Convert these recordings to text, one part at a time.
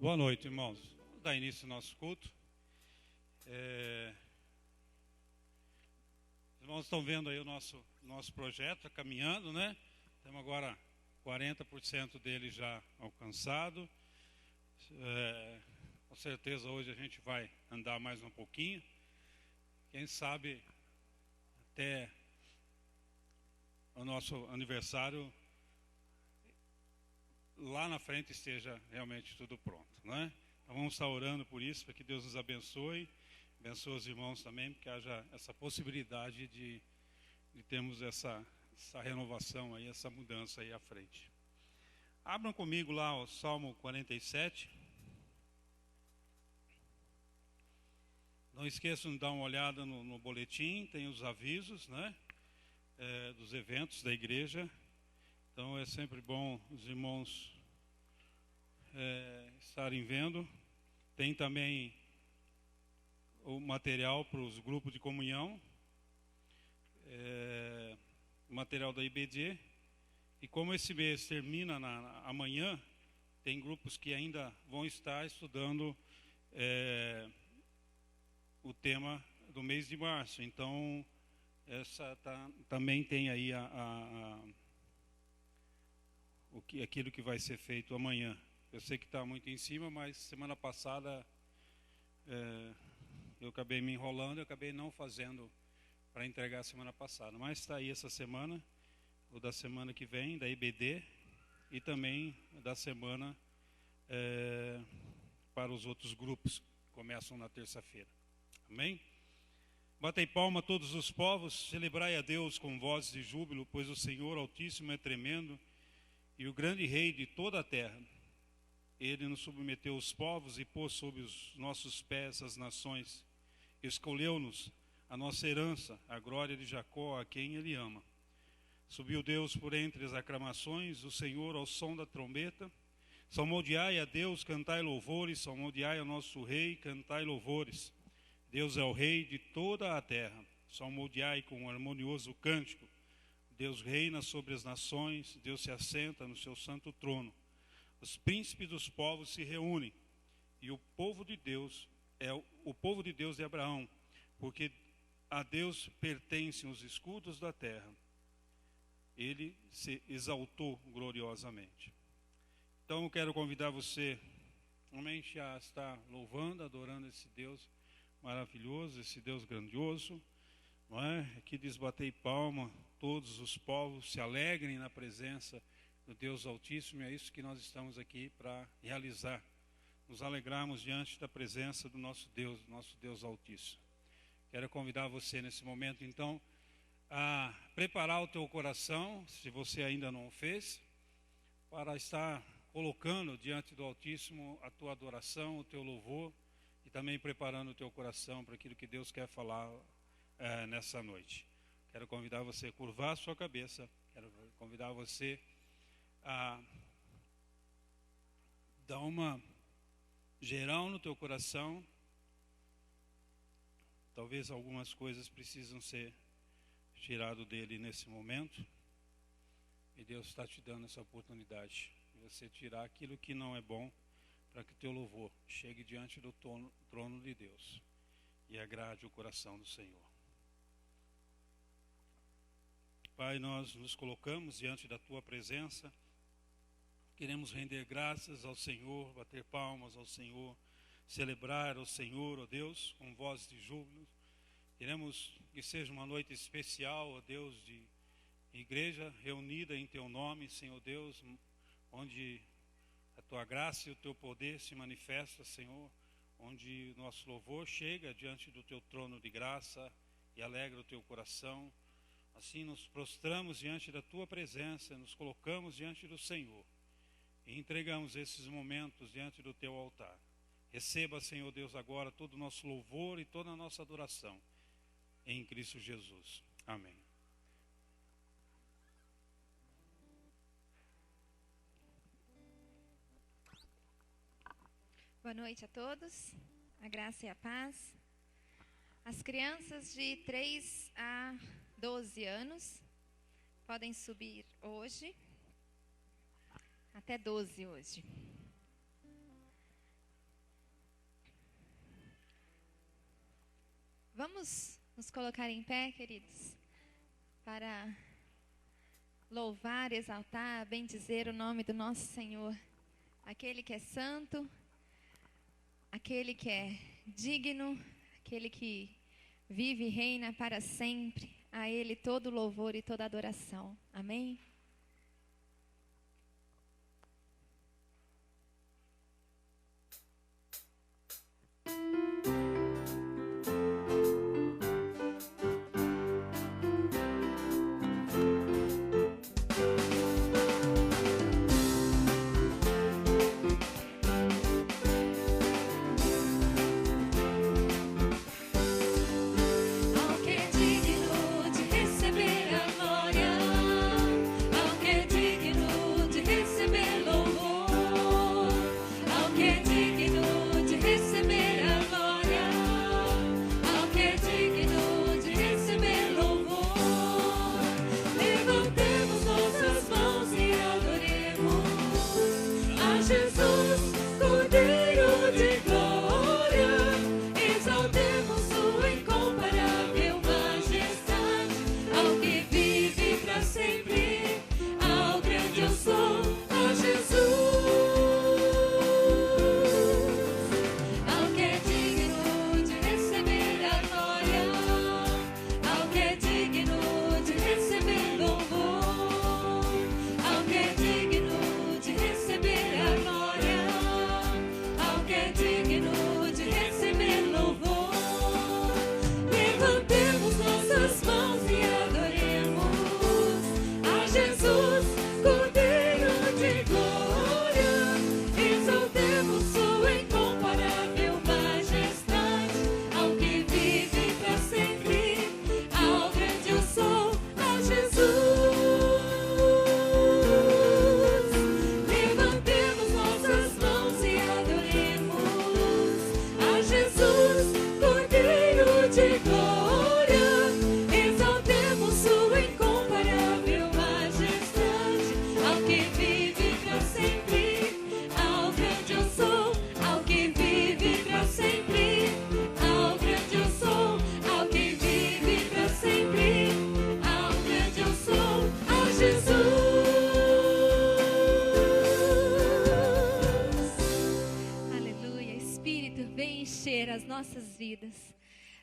Boa noite, irmãos. Vamos dar início ao nosso culto. Os irmãos estão vendo aí o nosso projeto, caminhando, né? Temos agora 40% dele já alcançado. Com certeza hoje a gente vai andar mais um pouquinho. Quem sabe até o nosso aniversário lá na frente esteja realmente tudo pronto, né? Então vamos estar orando por isso, para que Deus nos abençoe os irmãos também, porque haja essa possibilidade de termos essa renovação aí, essa mudança aí à frente. Abram comigo lá o Salmo 47. Não esqueçam de dar uma olhada no boletim, tem os avisos, né? Dos eventos da igreja. Então é sempre bom os irmãos estarem vendo. Tem também o material para os grupos de comunhão, o material da IBD. E como esse mês termina amanhã, tem grupos que ainda vão estar estudando o tema do mês de março. Então, também tem aí aquilo que vai ser feito amanhã. Eu sei que está muito em cima, mas semana passada eu acabei me enrolando, eu acabei não fazendo para entregar semana passada. Mas está aí essa semana, o da semana que vem, da IBD, e também da semana para os outros grupos que começam na terça-feira. Amém? Batei palma a todos os povos, celebrai a Deus com vozes de júbilo, pois o Senhor Altíssimo é tremendo, e o grande Rei de toda a terra. Ele nos submeteu os povos e pôs sob os nossos pés as nações. Escolheu-nos a nossa herança, a glória de Jacó, a quem Ele ama. Subiu Deus por entre as aclamações, o Senhor ao som da trombeta. Salmodiai a Deus, cantai louvores, salmodiai ao nosso Rei, cantai louvores. Deus é o Rei de toda a terra. Salmodiai com um harmonioso cântico. Deus reina sobre as nações, Deus se assenta no seu santo trono. Os príncipes dos povos se reúnem, e o povo de Deus é o povo de Deus de Abraão, porque a Deus pertencem os escudos da terra. Ele se exaltou gloriosamente. Então eu quero convidar você realmente a estar louvando, adorando esse Deus maravilhoso, esse Deus grandioso, não é? Aqui diz: batei palma, todos os povos se alegrem na presença do Deus Altíssimo. E é isso que nós estamos aqui para realizar, nos alegrarmos diante da presença do nosso Deus Altíssimo. Quero convidar você nesse momento, então, a preparar o teu coração, se você ainda não o fez, para estar colocando diante do Altíssimo a tua adoração, o teu louvor, e também preparando o teu coração para aquilo que Deus quer falar nessa noite. Quero convidar você a curvar a sua cabeça, quero convidar você a dar uma geral no teu coração. Talvez algumas coisas precisam ser tiradas dele nesse momento, e Deus está te dando essa oportunidade de você tirar aquilo que não é bom, para que teu louvor chegue diante do trono de Deus e agrade o coração do Senhor. Pai, nós nos colocamos diante da tua presença, queremos render graças ao Senhor, bater palmas ao Senhor, celebrar ao Senhor, ó Deus, com voz de júbilo. Queremos que seja uma noite especial, ó Deus, de igreja reunida em teu nome, Senhor Deus, onde a tua graça e o teu poder se manifesta, Senhor, onde nosso louvor chega diante do teu trono de graça e alegra o teu coração. Assim nos prostramos diante da tua presença, nos colocamos diante do Senhor e entregamos esses momentos diante do teu altar. Receba, Senhor Deus, agora todo o nosso louvor e toda a nossa adoração em Cristo Jesus. Amém. Boa noite a todos, a graça e a paz. As crianças de 3 a 12 anos podem subir hoje, até 12 hoje. Vamos nos colocar em pé, queridos, para louvar, exaltar, bendizer o nome do nosso Senhor, aquele que é santo, aquele que é digno, aquele que vive e reina para sempre. A Ele todo louvor e toda adoração. Amém?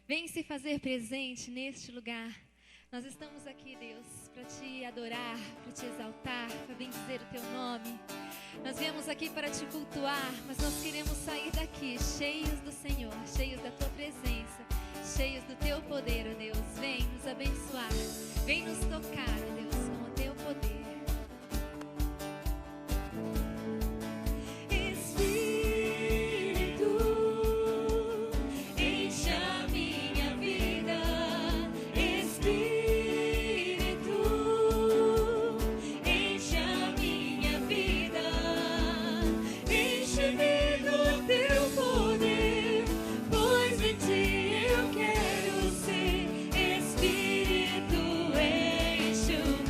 Vem se fazer presente neste lugar. Nós estamos aqui, Deus, para te adorar, para te exaltar, para bendizer o teu nome. Nós viemos aqui para te cultuar, mas nós queremos sair daqui cheios do Senhor, cheios da tua presença, cheios do teu poder, ó Deus. Vem nos abençoar, vem nos tocar, ó Deus, com o teu poder. Eu quero ser Espírito, enche o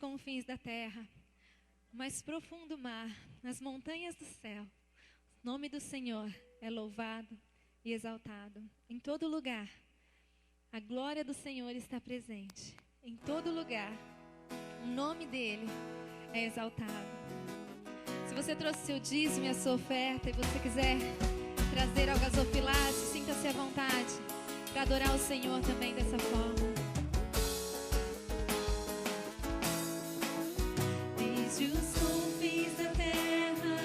confins da terra, no mais profundo mar, nas montanhas do céu, o nome do Senhor é louvado e exaltado. Em todo lugar, a glória do Senhor está presente. Em todo lugar, o nome dele é exaltado. Se você trouxe seu dízimo e a sua oferta e você quiser trazer ao gasofilácio, sinta-se à vontade para adorar o Senhor também dessa forma. Desde os confins da terra,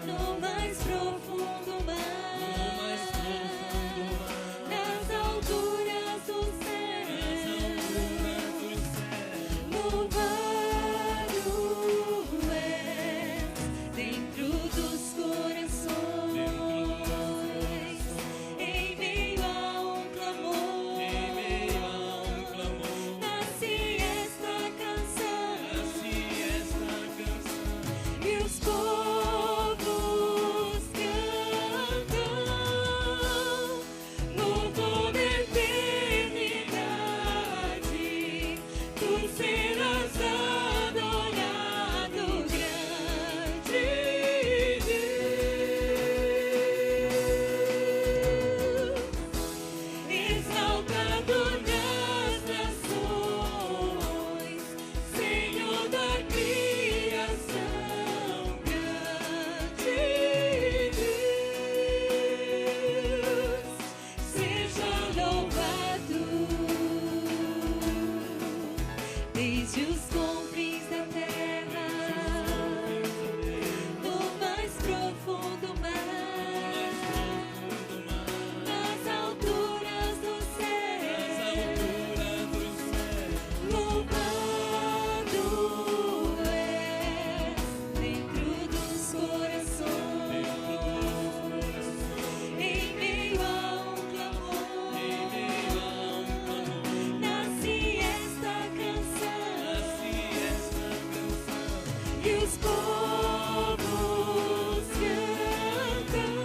no mais profundo mar, nas alturas do céu, louvado és dentro dos corações, em meio a um clamor, nasce esta canção, e os povos cantam no toda eternidade. Tu serás adorado, grande Deus, exaltado nas nações, Senhor da criação, grande Deus, seja louvado. Desde os confins da terra, no mais profundo mar, nas alturas do céu, louvado és dentro dos corações, em meio a um clamor, nasce esta canção, e os povos cantam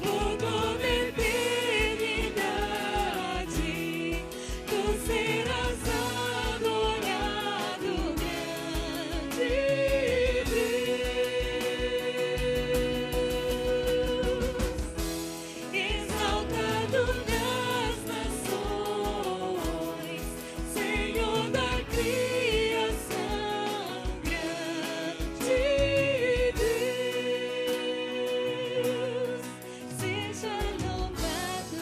por toda eternidade. Tu serás adorado, grande Deus, exaltado nas nações, Senhor da criação, grande Deus, seja louvado.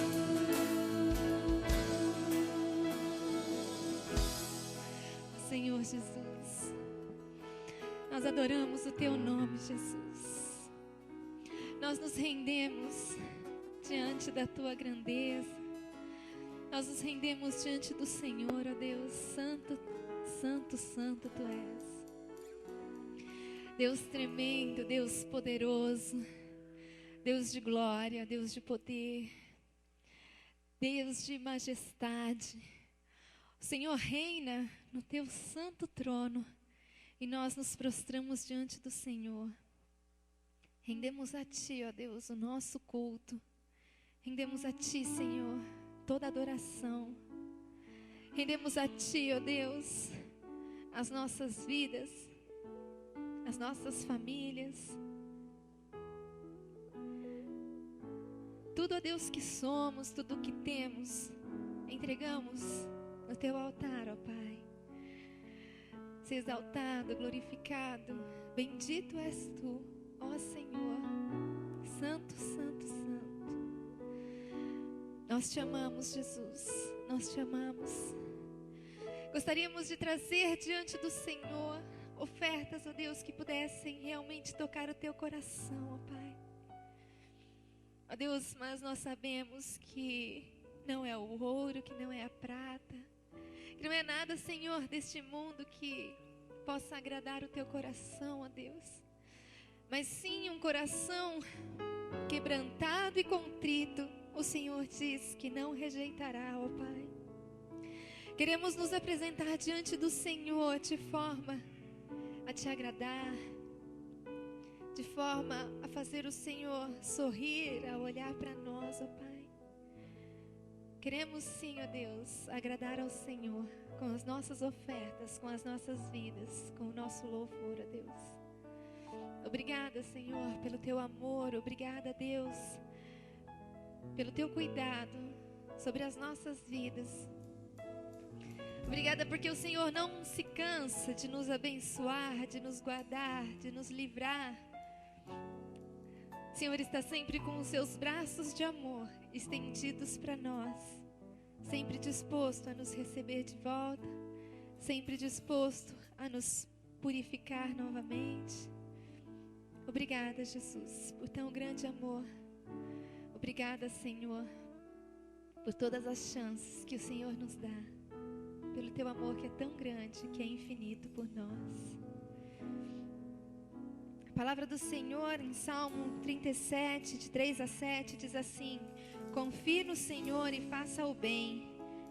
Senhor Jesus, nós adoramos o teu nome, Jesus. Nós nos rendemos diante da tua grandeza. Nós nos rendemos diante do Senhor, ó Deus. Santo, santo, santo tu és. Deus tremendo, Deus poderoso, Deus de glória, Deus de poder, Deus de majestade. O Senhor reina no teu santo trono e nós nos prostramos diante do Senhor. Rendemos a ti, ó Deus, o nosso culto. Rendemos a ti, Senhor, toda adoração. Rendemos a ti, ó Deus, as nossas vidas, as nossas famílias. Tudo, ó Deus, que somos, tudo o que temos, entregamos no teu altar, ó Pai. Ser exaltado, glorificado, bendito és tu, ó Senhor. Santo, santo, santo. Nós te amamos, Jesus, nós te amamos. Gostaríamos de trazer diante do Senhor ofertas, ó Deus, que pudessem realmente tocar o teu coração, ó Pai. Ó Deus, mas nós sabemos que não é o ouro, que não é a prata, que não é nada, Senhor, deste mundo que possa agradar o teu coração, ó Deus. Mas sim um coração quebrantado e contrito, o Senhor diz que não rejeitará, ó Pai. Queremos nos apresentar diante do Senhor de forma a te agradar, de forma a fazer o Senhor sorrir ao olhar para nós, ó Pai. Queremos sim, ó Deus, agradar ao Senhor com as nossas ofertas, com as nossas vidas, com o nosso louvor, ó Deus. Obrigada, Senhor, pelo teu amor. Obrigada, Deus, pelo teu cuidado sobre as nossas vidas. Obrigada porque o Senhor não se cansa de nos abençoar, de nos guardar, de nos livrar. O Senhor está sempre com os seus braços de amor estendidos para nós, sempre disposto a nos receber de volta, sempre disposto a nos purificar novamente. Obrigada, Jesus, por tão grande amor. Obrigada, Senhor, por todas as chances que o Senhor nos dá, pelo teu amor que é tão grande, que é infinito por nós. A palavra do Senhor em Salmo 37, de 3 a 7, diz assim: confie no Senhor e faça o bem,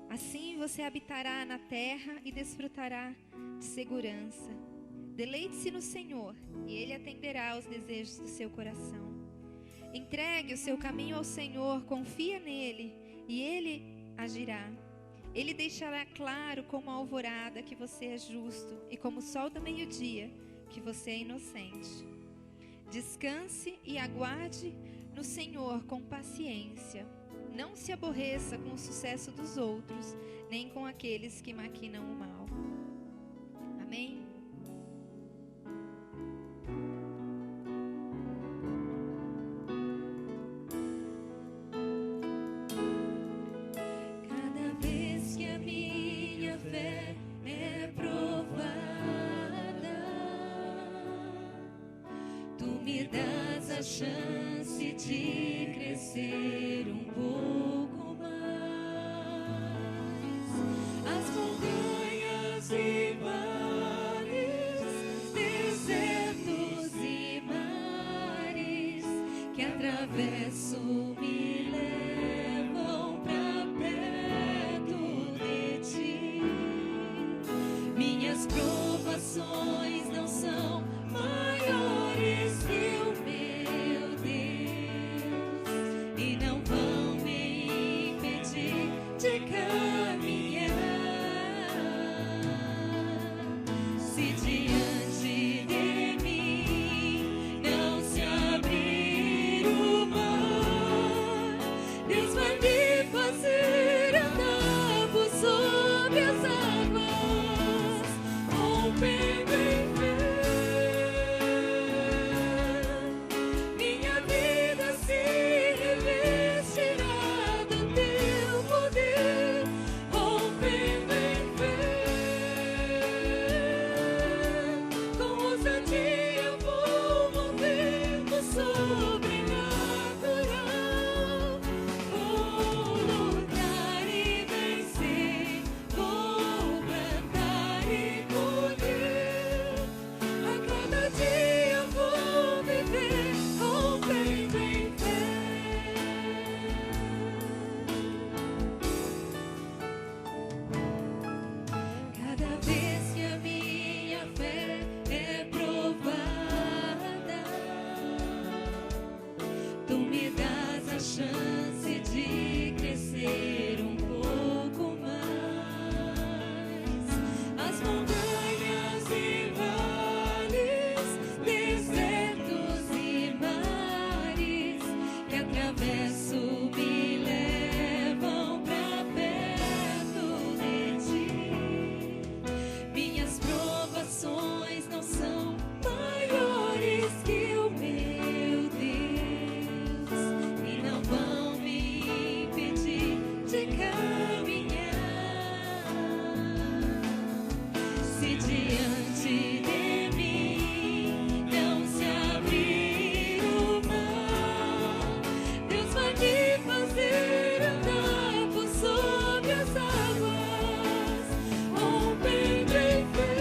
assim você habitará na terra e desfrutará de segurança. Deleite-se no Senhor e Ele atenderá aos desejos do seu coração. Entregue o seu caminho ao Senhor, confia nele e Ele agirá. Ele deixará claro como a alvorada que você é justo e como o sol do meio-dia que você é inocente. Descanse e aguarde no Senhor com paciência. Não se aborreça com o sucesso dos outros, nem com aqueles que maquinam o mal. Amém? Chance de crescer um pouco mais. As montanhas e vales, desertos e mares que atravesso me levam pra perto de ti. Minhas provações não são maiores que o de caminhar. Se diante de mim não se abrir o mar, Deus vai me fazer andar por sobre as águas, rompendo em fé. Minha vida se revestirá do teu poder, rompendo em fé. Com ousadia eu vou mover o sobrenatural. Vou lutar e vencer, vou plantar e colher. A cada dia eu vou viver, rompendo em fé. Cada vez que a minha fé é provada, tu me das a chance de crescer um pouco mais. As montanhas e vales, desertos e mares que atravesso me levam pra perto de ti. Minhas provações não são maiores que o meu Deus e não vão me impedir de caminhar. Se diante de mim não se abrir o mar, Deus vai me fazer andar por sobre as águas, rompendo em fé.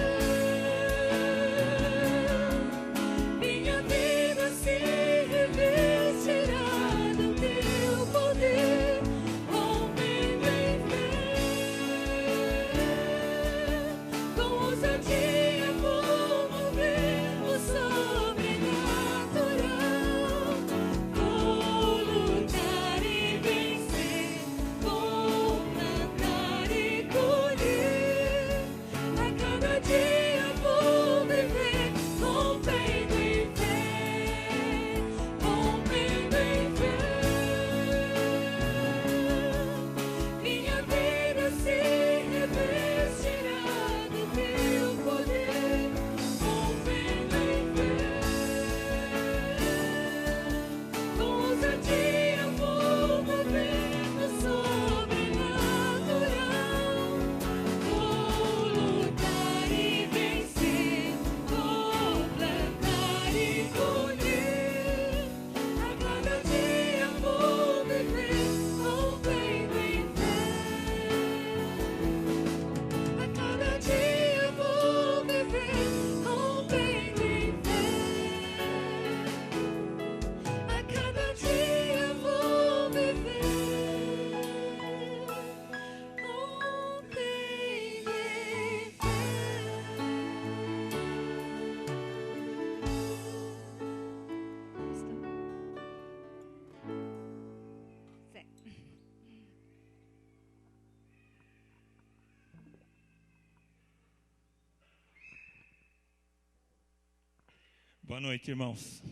Minha vida se revestirá do teu poder, rompendo em fé. Com ousadia Boa noite, irmãos.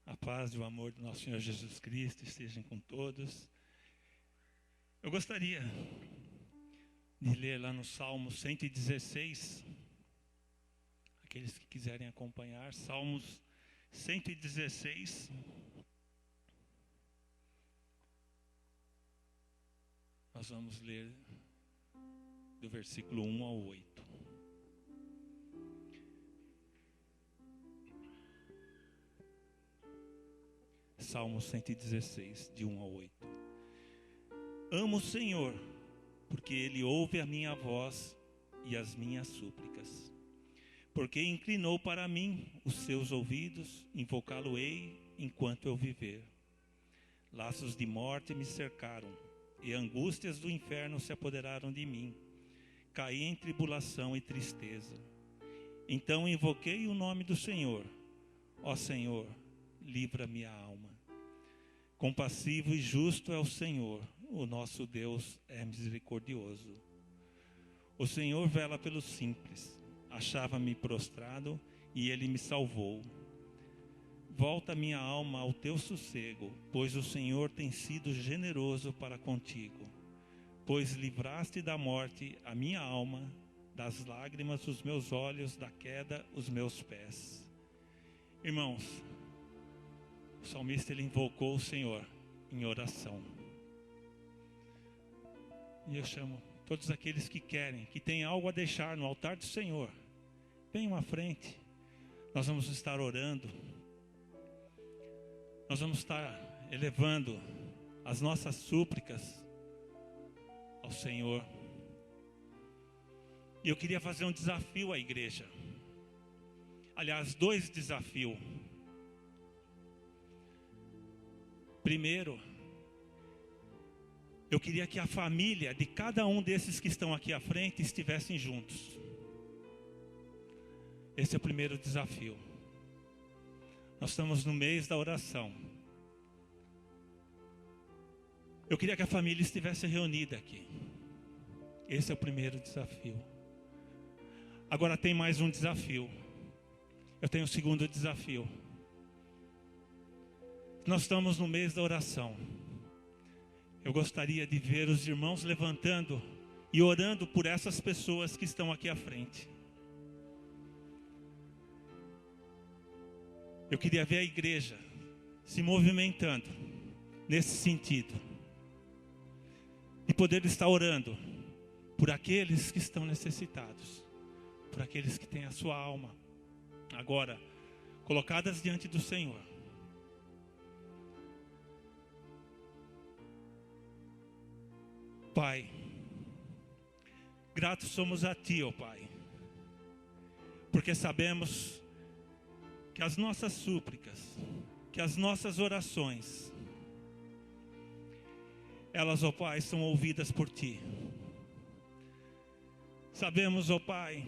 A paz e o amor do nosso Senhor Jesus Cristo estejam com todos. Eu gostaria de ler lá no Salmo 116, aqueles que quiserem acompanhar, Salmos 116. Nós vamos ler do versículo 1 ao 8. Salmo 116, de 1 ao 8. Amo o Senhor, porque Ele ouve a minha voz e as minhas súplicas. Porque inclinou para mim os seus ouvidos, invocá-lo-ei enquanto eu viver. Laços de morte me cercaram, e angústias do inferno se apoderaram de mim. Caí em tribulação e tristeza. Então invoquei o nome do Senhor. Ó Senhor, livra minha alma. Compassivo e justo é o Senhor, o nosso Deus é misericordioso. O Senhor vela pelos simples. Achava-me prostrado e Ele me salvou. Volta minha alma ao teu sossego, pois o Senhor tem sido generoso para contigo. Pois livraste da morte a minha alma, das lágrimas os meus olhos, da queda os meus pés. Irmãos, o salmista ele invocou o Senhor em oração. E eu chamo todos aqueles que querem, que têm algo a deixar no altar do Senhor, venham à frente. Nós vamos estar orando. Nós vamos estar elevando as nossas súplicas ao Senhor. E eu queria fazer um desafio à igreja. Aliás, 2 desafios. Primeiro, eu queria que a família de cada um desses que estão aqui à frente estivessem juntos. Esse é o primeiro desafio. Nós estamos no mês da oração. Eu queria que a família estivesse reunida aqui. Esse é o primeiro desafio. Agora tem mais um desafio. Eu tenho o segundo desafio. Nós estamos no mês da oração. Eu gostaria de ver os irmãos levantando e orando por essas pessoas que estão aqui à frente. Eu queria ver a igreja se movimentando nesse sentido. E poder estar orando por aqueles que estão necessitados. Por aqueles que têm a sua alma agora colocadas diante do Senhor. Pai, gratos somos a Ti, ó Pai, porque sabemos que as nossas súplicas, que as nossas orações, elas, ó Pai, são ouvidas por Ti. Sabemos, ó Pai,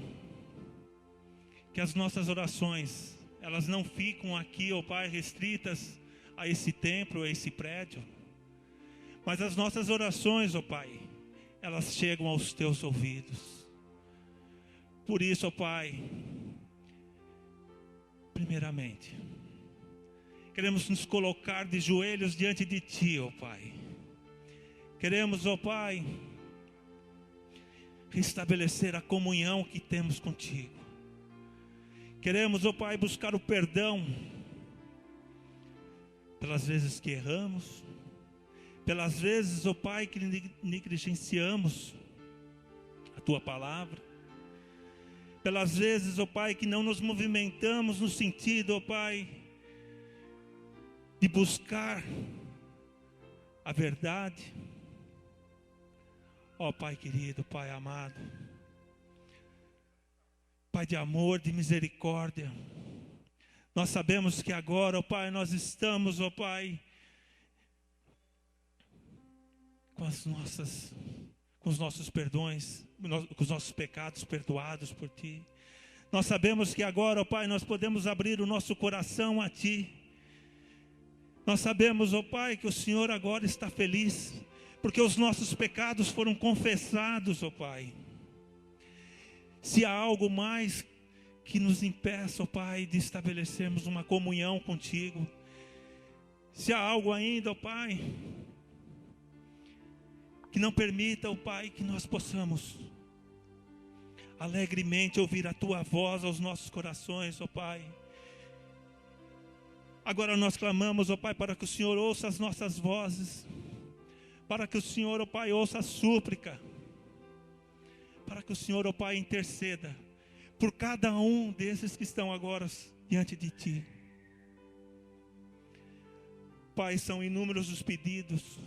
que as nossas orações, elas não ficam aqui, ó Pai, restritas a esse templo, a esse prédio. Mas as nossas orações, ó Pai, elas chegam aos Teus ouvidos. Por isso, ó Pai, primeiramente, queremos nos colocar de joelhos diante de Ti, ó Pai. Queremos, ó Pai, restabelecer a comunhão que temos contigo. Queremos, ó Pai, buscar o perdão pelas vezes que erramos, pelas vezes, ó Pai, que negligenciamos a Tua palavra, pelas vezes, ó Pai, que não nos movimentamos no sentido, ó Pai, de buscar a verdade. Ó Pai querido, Pai amado, Pai de amor, de misericórdia, nós sabemos que agora, ó Pai, nós estamos, ó Pai, com os nossos perdões, com os nossos pecados perdoados por Ti. Nós sabemos que agora, ó Pai, nós podemos abrir o nosso coração a Ti. Nós sabemos, ó Pai, que o Senhor agora está feliz, porque os nossos pecados foram confessados, ó Pai. Se há algo mais que nos impeça, ó Pai, de estabelecermos uma comunhão contigo. Se há algo ainda, ó Pai, que não permita, ó Pai, que nós possamos alegremente ouvir a Tua voz aos nossos corações, ó Pai. Agora nós clamamos, ó Pai, para que o Senhor ouça as nossas vozes, para que o Senhor, ó Pai, ouça a súplica, para que o Senhor, ó Pai, interceda por cada um desses que estão agora diante de Ti. Pai, são inúmeros os pedidos,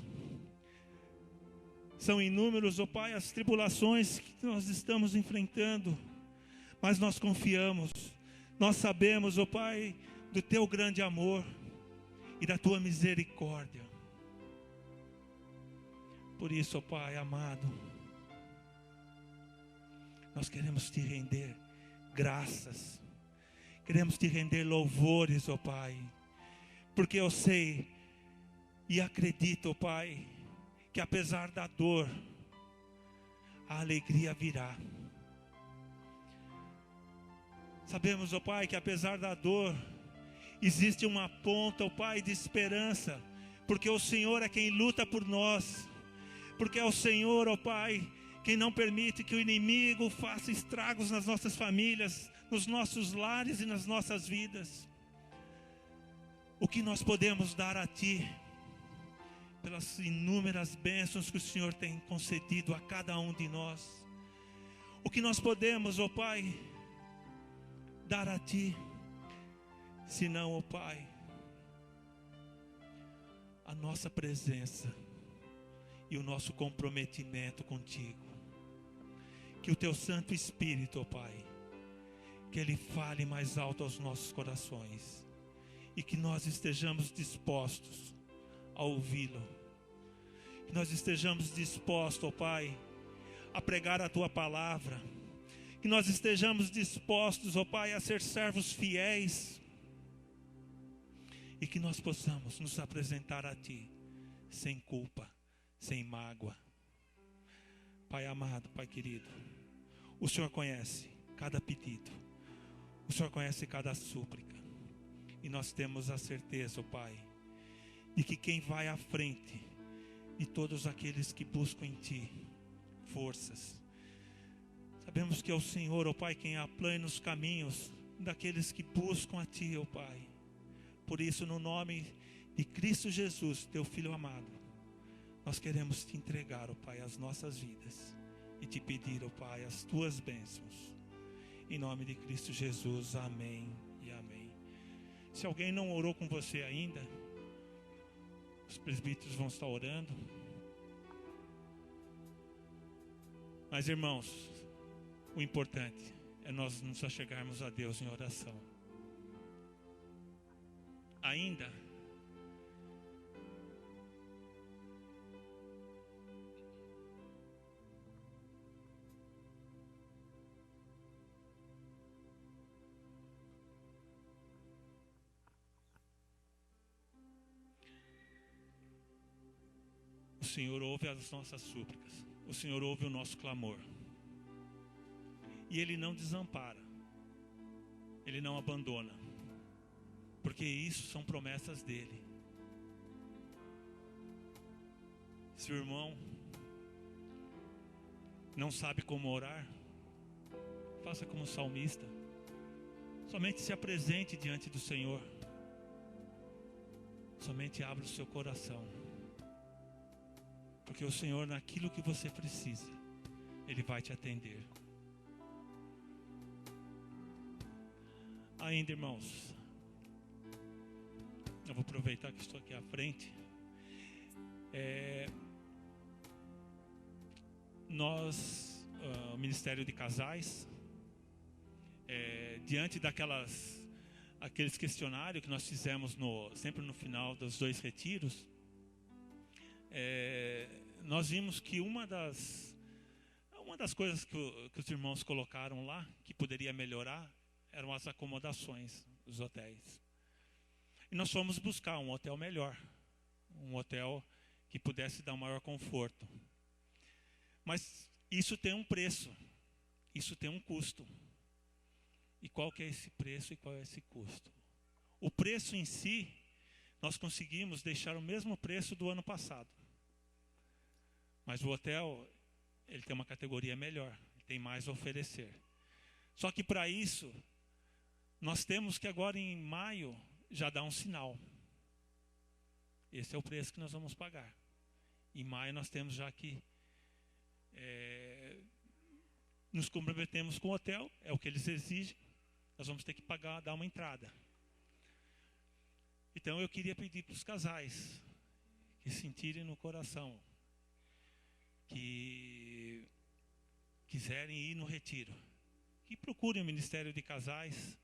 são inúmeros, ó Pai, as tribulações que nós estamos enfrentando, mas nós confiamos, nós sabemos, ó Pai, do Teu grande amor e da Tua misericórdia. Por isso, ó Pai amado, nós queremos Te render graças, queremos Te render louvores, ó Pai, porque eu sei e acredito, ó Pai, que apesar da dor, a alegria virá. Sabemos, ó Pai, que apesar da dor, existe uma ponta, ó Pai, de esperança, porque o Senhor é quem luta por nós, porque é o Senhor, ó Pai, quem não permite que o inimigo faça estragos nas nossas famílias, nos nossos lares e nas nossas vidas. O que nós podemos dar a Ti, pelas inúmeras bênçãos que o Senhor tem concedido a cada um de nós. O que nós podemos, ó Pai, dar a Ti, senão, ó Pai, a nossa presença e o nosso comprometimento contigo. Que o Teu Santo Espírito, ó Pai, que Ele fale mais alto aos nossos corações e que nós estejamos dispostos a ouvi-lo. Que nós estejamos dispostos, ó Pai, a pregar a Tua palavra. Que nós estejamos dispostos, ó Pai, a ser servos fiéis. E que nós possamos nos apresentar a Ti sem culpa, sem mágoa. Pai amado, Pai querido, o Senhor conhece cada pedido, o Senhor conhece cada súplica, e nós temos a certeza, ó Pai, de que quem vai à frente de todos aqueles que buscam em Ti forças, sabemos que é o Senhor, ó Pai, quem aplana os caminhos daqueles que buscam a Ti, ó Pai. Por isso, no nome de Cristo Jesus, Teu Filho amado, nós queremos Te entregar, ó Pai, as nossas vidas e Te pedir, ó Pai, as Tuas bênçãos. Em nome de Cristo Jesus, amém e amém. Se alguém não orou com você ainda, os presbíteros vão estar orando. Mas, irmãos, o importante é nós nos achegarmos a Deus em oração. Ainda o Senhor ouve as nossas súplicas, o Senhor ouve o nosso clamor, e Ele não desampara, Ele não abandona, porque isso são promessas dEle. Se o irmão não sabe como orar, faça como salmista, somente se apresente diante do Senhor, somente abra o seu coração, porque o Senhor, naquilo que você precisa, Ele vai te atender. Ainda, irmãos, eu vou aproveitar que estou aqui à frente. Nós, o Ministério de Casais, diante aqueles questionários que nós fizemos sempre no final dos 2 retiros, nós vimos que uma das coisas que os irmãos colocaram lá, que poderia melhorar, eram as acomodações, os hotéis. E nós fomos buscar um hotel melhor, um hotel que pudesse dar um maior conforto. Mas isso tem um preço, isso tem um custo. E qual que é esse preço e qual é esse custo? O preço em si, nós conseguimos deixar o mesmo preço do ano passado. Mas o hotel, ele tem uma categoria melhor, ele tem mais a oferecer. Só que para isso, nós temos que agora em maio já dar um sinal. Esse é o preço que nós vamos pagar. Em maio nós temos já que nos comprometemos com o hotel, é o que eles exigem. Nós vamos ter que pagar, dar uma entrada. Então eu queria pedir para os casais que sentirem no coração, que quiserem ir no retiro, que procurem o Ministério de Casais,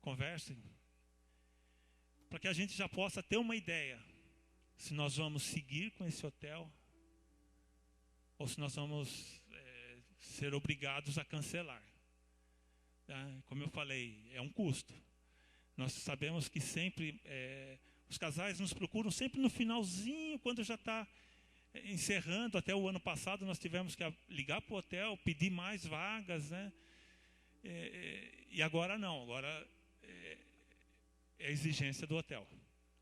conversem, para que a gente já possa ter uma ideia se nós vamos seguir com esse hotel ou se nós vamos ser obrigados a cancelar. Como eu falei, é um custo. Nós sabemos que sempre os casais nos procuram sempre no finalzinho, quando já está encerrando. Até o ano passado nós tivemos que ligar para o hotel, pedir mais vagas, né? E agora não, agora é a exigência do hotel.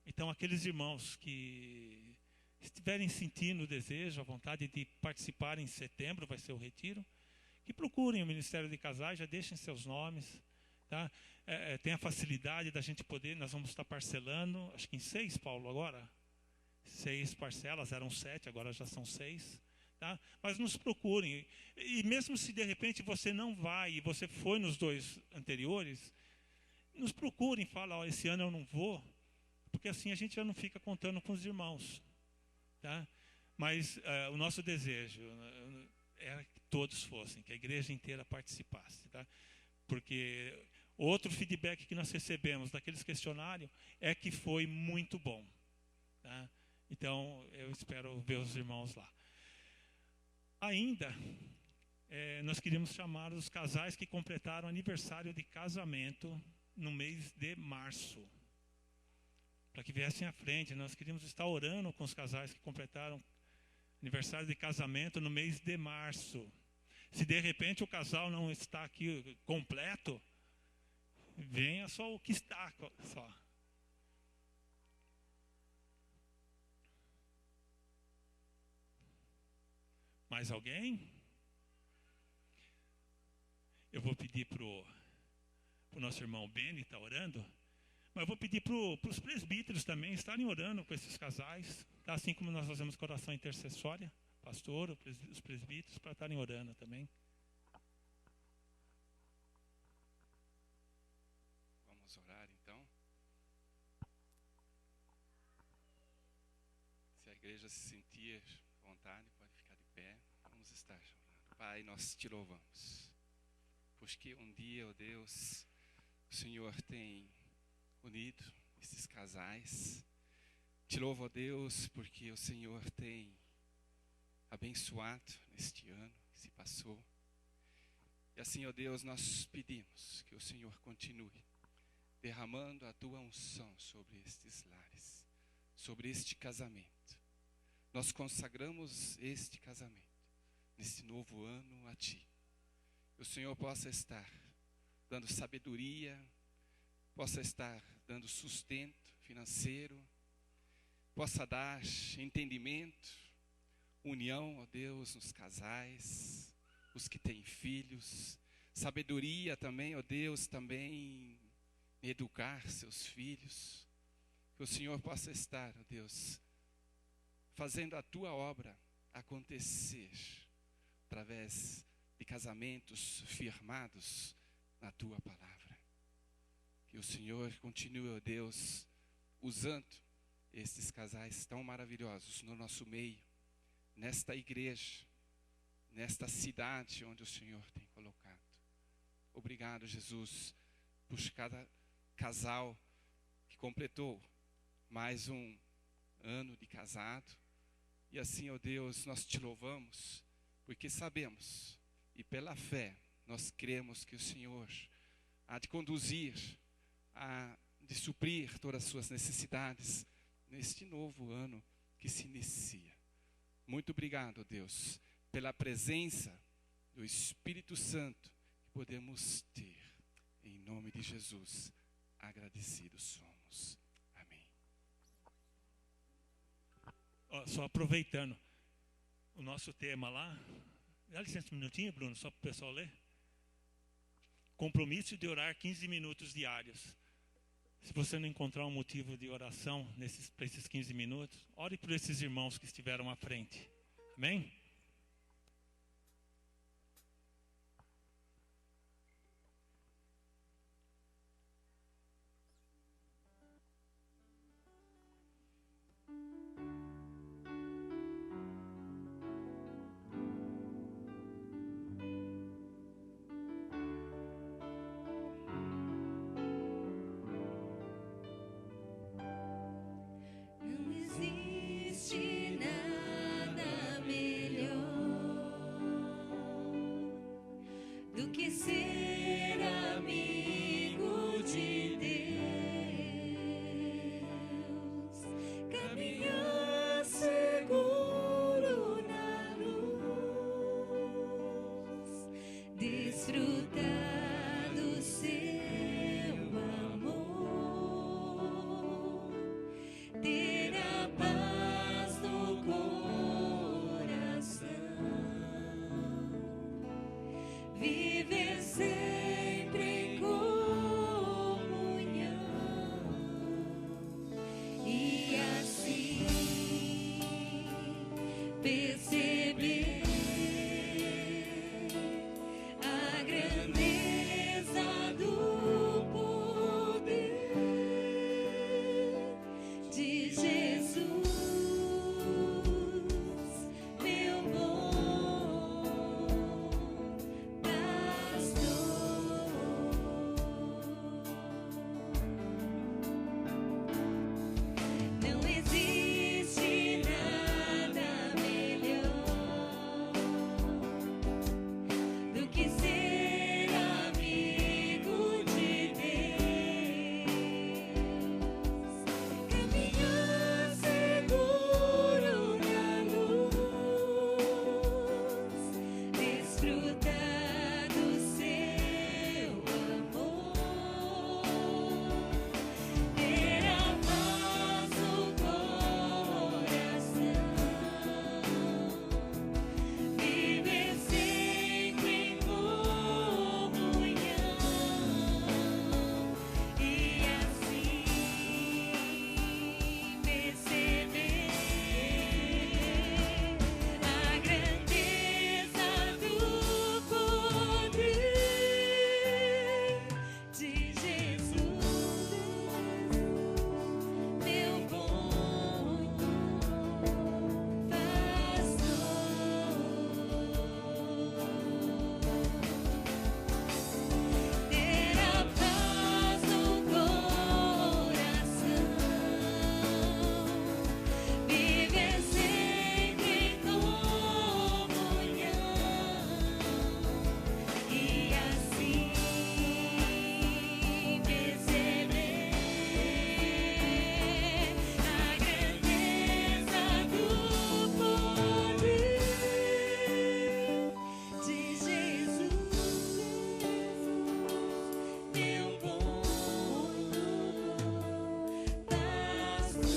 Então aqueles irmãos que estiverem sentindo o desejo, a vontade de participar em setembro, vai ser o retiro, que procurem o Ministério de Casais, já deixem seus nomes, tá? Tem a facilidade da gente poder, nós vamos estar parcelando, acho que em 6, Paulo, agora? 6 parcelas, eram 7, agora já são 6. Tá? Mas nos procurem. E mesmo se de repente você não vai, e você foi nos 2 anteriores, nos procurem, fala, ó, esse ano eu não vou, porque assim a gente já não fica contando com os irmãos. Tá? Mas o nosso desejo era que todos fossem, que a igreja inteira participasse. Tá? Porque outro feedback que nós recebemos daqueles questionários é que foi muito bom. Tá? Então, eu espero ver os irmãos lá. Ainda, nós queríamos chamar os casais que completaram aniversário de casamento no mês de março. Para que viessem à frente, nós queríamos estar orando com os casais que completaram aniversário de casamento no mês de março. Se de repente o casal não está aqui completo, venha só o que está só. Mais alguém? Eu vou pedir para o nosso irmão Beni estar orando, mas eu vou pedir para os presbíteros também estarem orando com esses casais, tá? Assim como nós fazemos com oração intercessória, pastor, os presbíteros, para estarem orando também. Vamos orar então. Se a igreja se sentir à vontade, pode ficar de pé. Vamos estar orando. Pai, nós te louvamos, porque um dia, ó Deus, o Senhor tem unido esses casais. Te louvo, ó Deus, porque o Senhor tem abençoado neste ano que se passou. E assim, ó Deus, nós pedimos que o Senhor continue derramando a tua unção sobre estes lares, sobre este casamento. Nós consagramos este casamento, neste novo ano, a Ti. Que o Senhor possa estar dando sabedoria, possa estar dando sustento financeiro, possa dar entendimento, união, ó Deus, nos casais, os que têm filhos, sabedoria também, ó Deus, também educar seus filhos. Que o Senhor possa estar, ó Deus, fazendo a tua obra acontecer através de casamentos firmados na tua palavra. Que o Senhor continue, ó Deus, usando estes casais tão maravilhosos no nosso meio, nesta igreja, nesta cidade onde o Senhor tem colocado. Obrigado, Jesus, por cada casal que completou mais um ano de casado. E assim, ó Deus, nós te louvamos, porque sabemos e pela fé nós cremos que o Senhor há de conduzir, há de suprir todas as suas necessidades neste novo ano que se inicia. Muito obrigado, Deus, pela presença do Espírito Santo que podemos ter. Em nome de Jesus, agradecidos somos. Amém. Ó, só aproveitando o nosso tema lá, dá licença um minutinho, Bruno, só para o pessoal ler. Compromisso de orar 15 minutos diários. Se você não encontrar um motivo de oração para esses 15 minutos, ore por esses irmãos que estiveram à frente. Amém? Não existe nada melhor do que ser amigo de Deus, caminhar seguro na luz, desfrutar do seu amor, ter a paz no coração, viver sempre em comunhão e assim perceber a grandeza do poder de Jesus, meu bom pastor. Não existe nada melhor do que ser amigo de Deus, caminhar seguro na luz, desfrutar do seu amor, ter a paz no coração, viver sempre em comunhão e assim perceber a grandeza do poder de Jesus, meu bom pastor. Ter a paz no coração, viver sempre em comunhão e assim perceber a grandeza do poder de Jesus, meu bom pastor.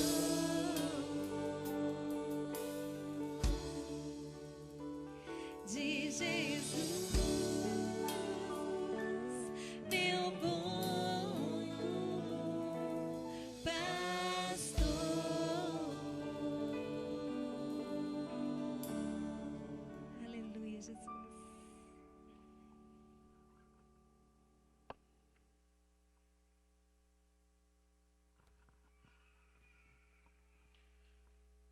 De Jesus, meu bom pastor. Aleluia, Jesus.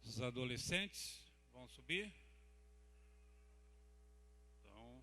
Os adolescentes vão subir. Então,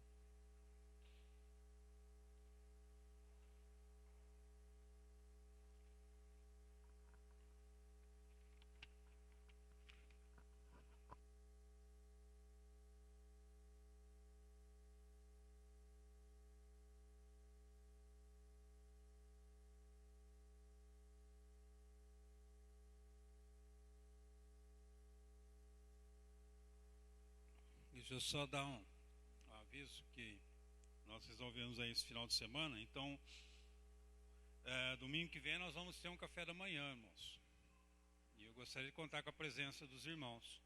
deixa eu só dar um aviso que nós resolvemos aí esse final de semana. Então, domingo que vem nós vamos ter um café da manhã, irmãos. E eu gostaria de contar com a presença dos irmãos.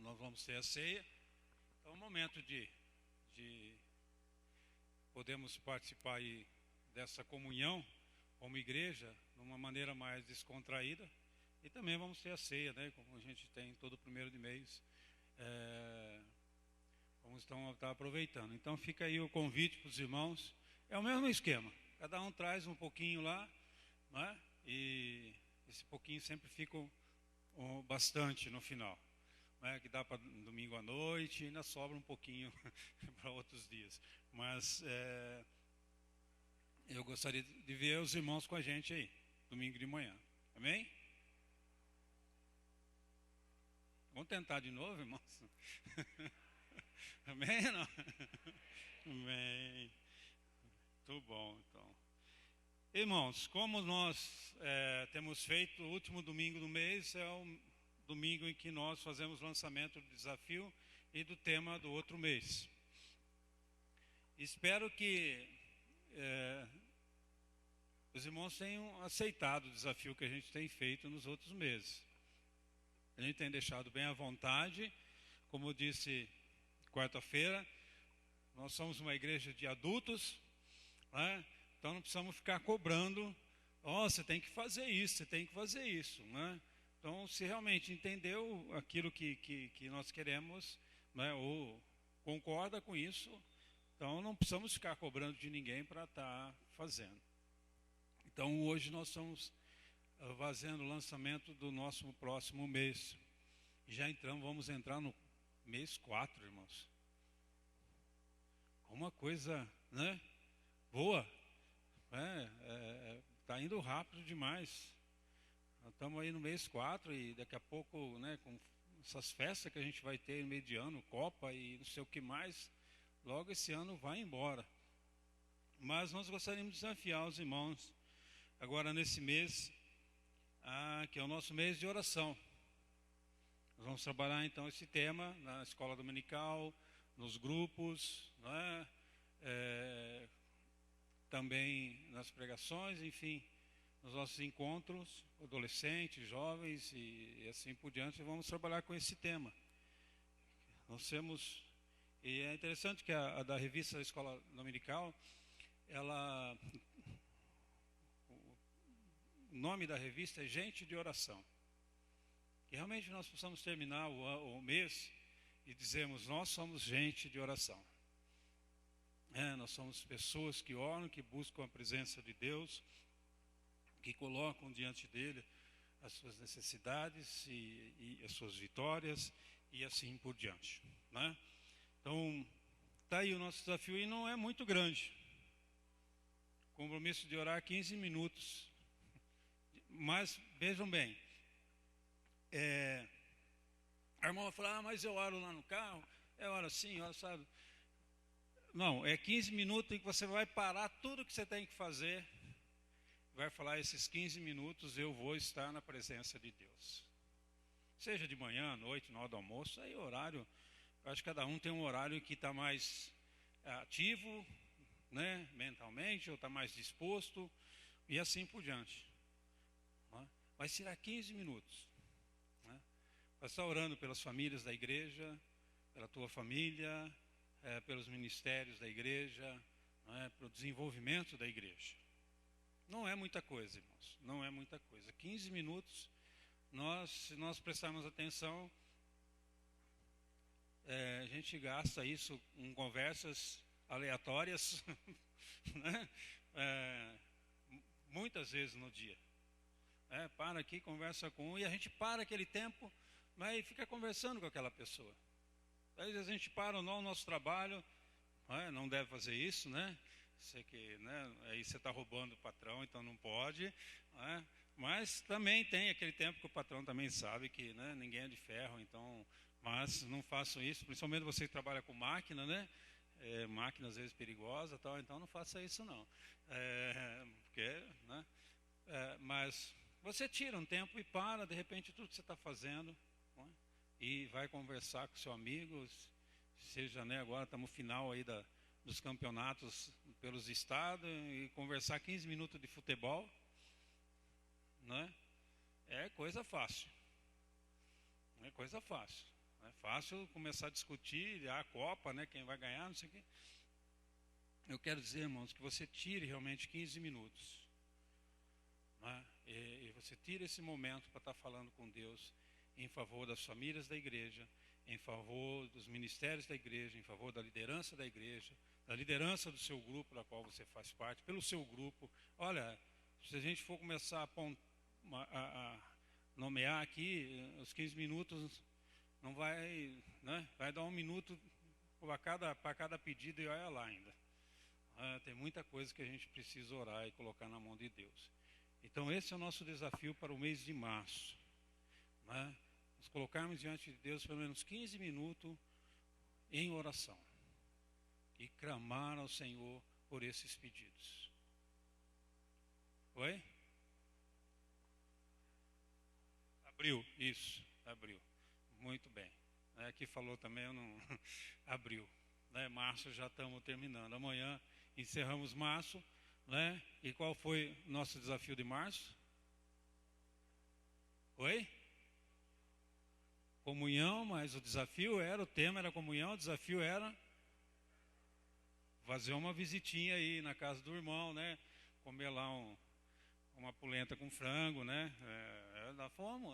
Nós vamos ter a ceia. Então é um momento de podemos participar aí dessa comunhão como igreja, de uma maneira mais descontraída. E também vamos ter a ceia, né? Como a gente tem todo primeiro de mês. Vamos então estar aproveitando. Então fica aí o convite para os irmãos. É o mesmo esquema. Cada um traz um pouquinho lá, né? E esse pouquinho sempre fica bastante no final, né? Que dá para domingo à noite e ainda sobra um pouquinho para outros dias. Mas eu gostaria de ver os irmãos com a gente aí, domingo de manhã. Amém? Vamos tentar de novo, irmãos? Amém? Não? Amém. Muito bom, então. Irmãos, como nós temos feito, o último domingo do mês é o domingo em que nós fazemos o lançamento do desafio e do tema do outro mês. Espero que os irmãos tenham aceitado o desafio que a gente tem feito nos outros meses. A gente tem deixado bem à vontade, como eu disse quarta-feira, nós somos uma igreja de adultos, né? Então não precisamos ficar cobrando, você tem que fazer isso, você tem que fazer isso, né? Então, se realmente entendeu aquilo que nós queremos, né, ou concorda com isso, então não precisamos ficar cobrando de ninguém para estar fazendo. Então, hoje nós estamos fazendo o lançamento do nosso próximo mês. Já vamos entrar no mês 4, irmãos. Uma coisa, né, boa. Está indo rápido demais. Nós estamos aí no mês 4 e daqui a pouco, né, com essas festas que a gente vai ter no meio de ano, Copa e não sei o que mais, logo esse ano vai embora. Mas nós gostaríamos de desafiar os irmãos agora nesse mês, que é o nosso mês de oração. Nós vamos trabalhar então esse tema na escola dominical, nos grupos, né, também nas pregações, enfim, nos nossos encontros, adolescentes, jovens e assim por diante, vamos trabalhar com esse tema. Nós temos, e é interessante que a da revista da Escola Dominical, o nome da revista é Gente de Oração. Que realmente nós possamos terminar o mês e dizermos, nós somos gente de oração. Nós somos pessoas que oram, que buscam a presença de Deus, que colocam diante dele as suas necessidades e as suas vitórias e assim por diante, né? Então, está aí o nosso desafio e não é muito grande. Compromisso de orar 15 minutos. Mas, vejam bem, a irmã vai falar, mas eu oro lá no carro, eu oro assim, eu oro, sabe? Não, é 15 minutos em que você vai parar tudo que você tem que fazer, vai falar, esses 15 minutos eu vou estar na presença de Deus. Seja de manhã, à noite, na hora do almoço, aí horário, eu acho que cada um tem um horário que está mais ativo, né, mentalmente, ou está mais disposto, e assim por diante. Vai tirar 15 minutos. Né? Vai estar orando pelas famílias da igreja, pela tua família, pelos ministérios da igreja, pelo desenvolvimento da igreja. Não é muita coisa, irmãos, não é muita coisa. 15 minutos, se nós prestarmos atenção, a gente gasta isso em conversas aleatórias, né? Muitas vezes no dia. Para aqui, conversa com um, e a gente para aquele tempo, mas e fica conversando com aquela pessoa. Às vezes a gente para o nosso trabalho, não deve fazer isso, né? Sei que, né, aí você está roubando o patrão, então não pode, né? Mas também tem aquele tempo que o patrão também sabe que, né, ninguém é de ferro, então, mas não façam isso, principalmente você que trabalha com máquina, né? Máquina às vezes perigosa, tal, então não faça isso não. Porque, né? Mas você tira um tempo e para, de repente, tudo que você está fazendo, né? E vai conversar com seu amigo, seja, né, agora estamos no final aí dos campeonatos pelos estados e conversar 15 minutos de futebol, né? É coisa fácil. É coisa fácil. É fácil começar a discutir a Copa, né? Quem vai ganhar, não sei o quê. Eu quero dizer, irmãos, que você tire realmente 15 minutos. Né? E você tira esse momento para estar falando com Deus em favor das famílias da igreja, em favor dos ministérios da igreja, em favor da liderança da igreja, da liderança do seu grupo, da qual você faz parte, pelo seu grupo. Olha, se a gente for começar a nomear aqui, os 15 minutos não vai, né? Vai dar 1 minuto para cada pedido e olha lá ainda. Tem muita coisa que a gente precisa orar e colocar na mão de Deus. Então esse é o nosso desafio para o mês de março. Né? Nos colocarmos diante de Deus pelo menos 15 minutos em oração. E clamar ao Senhor por esses pedidos. Oi? Abriu, isso, abriu. Muito bem. Aqui falou também, eu não... abriu. Né? Março já estamos terminando. Amanhã encerramos março. Né? E qual foi o nosso desafio de março? Oi? Comunhão, mas o desafio era, o tema era comunhão, o desafio era fazer uma visitinha aí na casa do irmão, né? Comer lá uma polenta com frango, né? Da fome,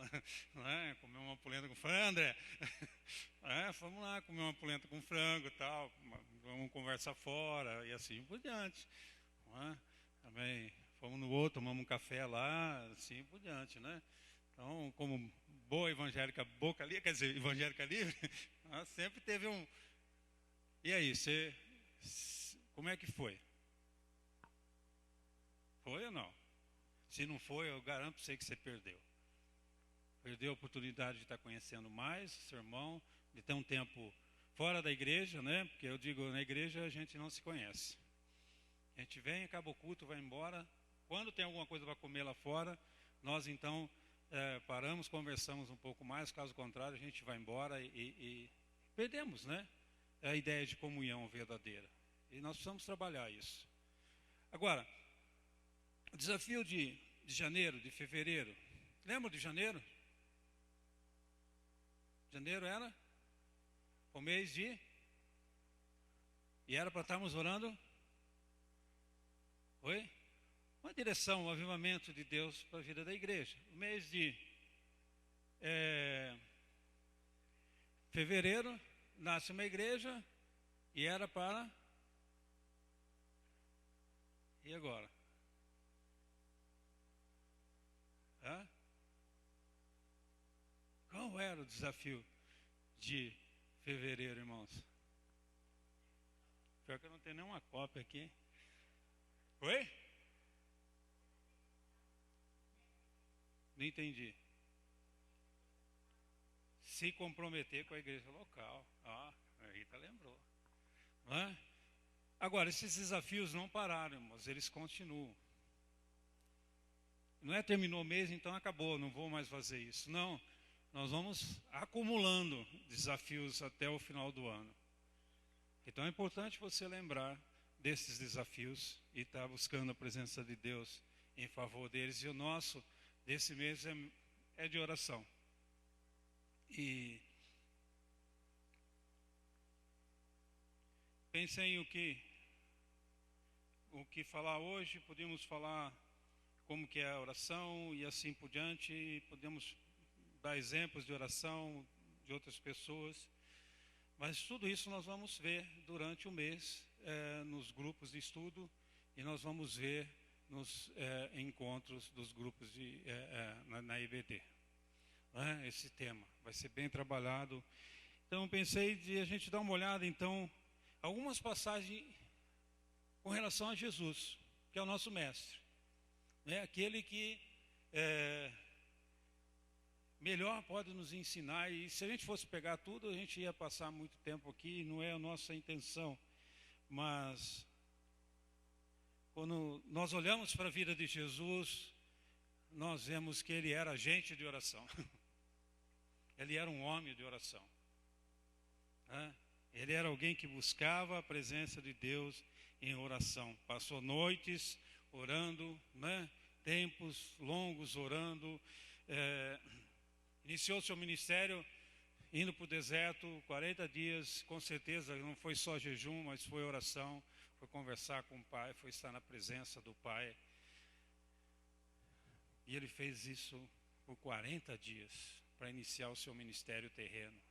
né? Comer uma polenta com frango, André. Vamos lá comer uma polenta com frango e tal, vamos conversar fora e assim por diante. Também fomos no outro, tomamos um café lá, assim por diante, né? Então, como boa evangélica boca livre, quer dizer, evangélica livre, sempre teve um... E aí, como é que foi? Foi ou não? Se não foi, eu garanto para você que você perdeu. Perdeu a oportunidade de estar conhecendo mais seu irmão, de ter um tempo fora da igreja, né? Porque eu digo, na igreja a gente não se conhece. A gente vem, acaba o culto, vai embora. Quando tem alguma coisa para comer lá fora, nós então paramos, conversamos um pouco mais. Caso contrário, a gente vai embora e perdemos, né? A ideia de comunhão verdadeira. E nós precisamos trabalhar isso. Agora, o desafio de janeiro, de fevereiro. Lembra de janeiro? Janeiro era o mês de... E era para estarmos orando... Oi? Uma direção, um avivamento de Deus para a vida da igreja. O mês de fevereiro nasce uma igreja e era para... E agora? Qual era o desafio de fevereiro, irmãos? Pior que eu não tenho nenhuma cópia aqui. Oi? Não entendi. Se comprometer com a igreja local. A Rita lembrou. Agora, esses desafios não pararam, irmãos, eles continuam. Não é terminou o mês, então acabou, não vou mais fazer isso. Não, nós vamos acumulando desafios até o final do ano. Então é importante você lembrar desses desafios e estar buscando a presença de Deus em favor deles. E o nosso, desse mês, é de oração. E pensei em o que falar hoje. Podíamos falar como que é a oração e assim por diante. E podemos dar exemplos de oração de outras pessoas. Mas tudo isso nós vamos ver durante o mês nos grupos de estudo e nós vamos ver nos encontros dos grupos na IBD. Esse tema vai ser bem trabalhado. Então pensei de a gente dar uma olhada então algumas passagens com relação a Jesus, que é o nosso mestre, aquele que melhor pode nos ensinar. E se a gente fosse pegar tudo, a gente ia passar muito tempo aqui, não é a nossa intenção. Mas quando nós olhamos para a vida de Jesus, nós vemos que ele era agente de oração. Ele era um homem de oração. Ele era alguém que buscava a presença de Deus em oração. Passou noites orando, né? Tempos longos orando. Iniciou seu ministério indo para o deserto, 40 dias, com certeza não foi só jejum, mas foi oração, foi conversar com o Pai, foi estar na presença do Pai. E ele fez isso por 40 dias, para iniciar o seu ministério terreno.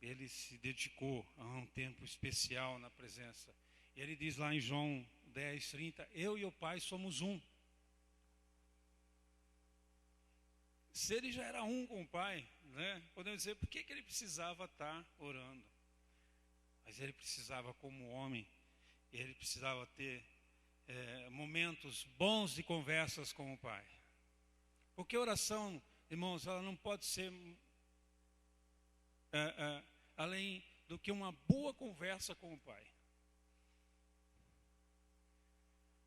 Ele se dedicou a um tempo especial na presença. E ele diz lá em João 10:30, eu e o Pai somos um. Se ele já era um com o Pai, né, podemos dizer, por que ele precisava estar orando? Mas ele precisava, como homem, ele precisava ter momentos bons de conversas com o Pai. Porque oração, irmãos, ela não pode ser além do que uma boa conversa com o Pai.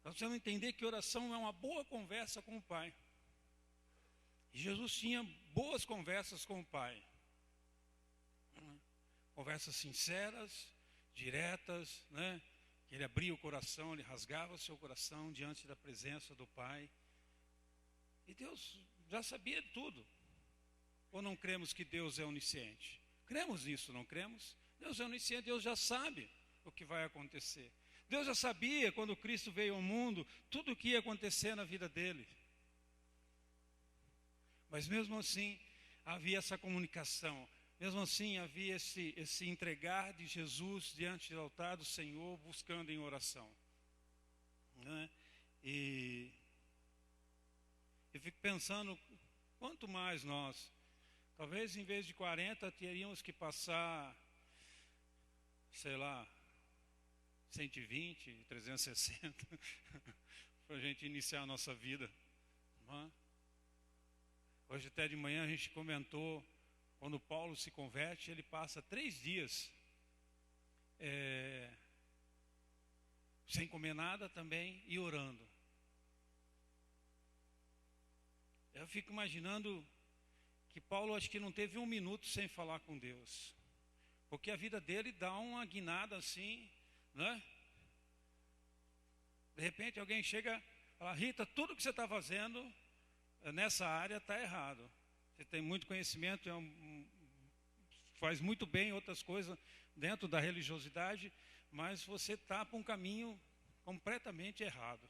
Nós precisamos entender que oração é uma boa conversa com o Pai. E Jesus tinha boas conversas com o Pai. Conversas sinceras, diretas, né? Ele abria o coração, ele rasgava o seu coração diante da presença do Pai. E Deus já sabia de tudo. Ou não cremos que Deus é onisciente? Cremos nisso, não cremos? Deus é onisciente, Deus já sabe o que vai acontecer. Deus já sabia, quando Cristo veio ao mundo, tudo o que ia acontecer na vida dele. Mas mesmo assim, havia essa comunicação. Mesmo assim, havia esse entregar de Jesus diante do altar do Senhor, buscando em oração. Né? E eu fico pensando, quanto mais nós, talvez em vez de 40, teríamos que passar, sei lá, 120, 360, para a gente iniciar a nossa vida. Não é? Hoje até de manhã a gente comentou, quando Paulo se converte, ele passa 3 dias sem comer nada também e orando. Eu fico imaginando que Paulo acho que não teve 1 minuto sem falar com Deus. Porque a vida dele dá uma guinada assim, né? De repente alguém chega e fala, Rita, tudo que você está fazendo nessa área está errado. Você tem muito conhecimento, faz muito bem outras coisas dentro da religiosidade, mas você está para um caminho completamente errado.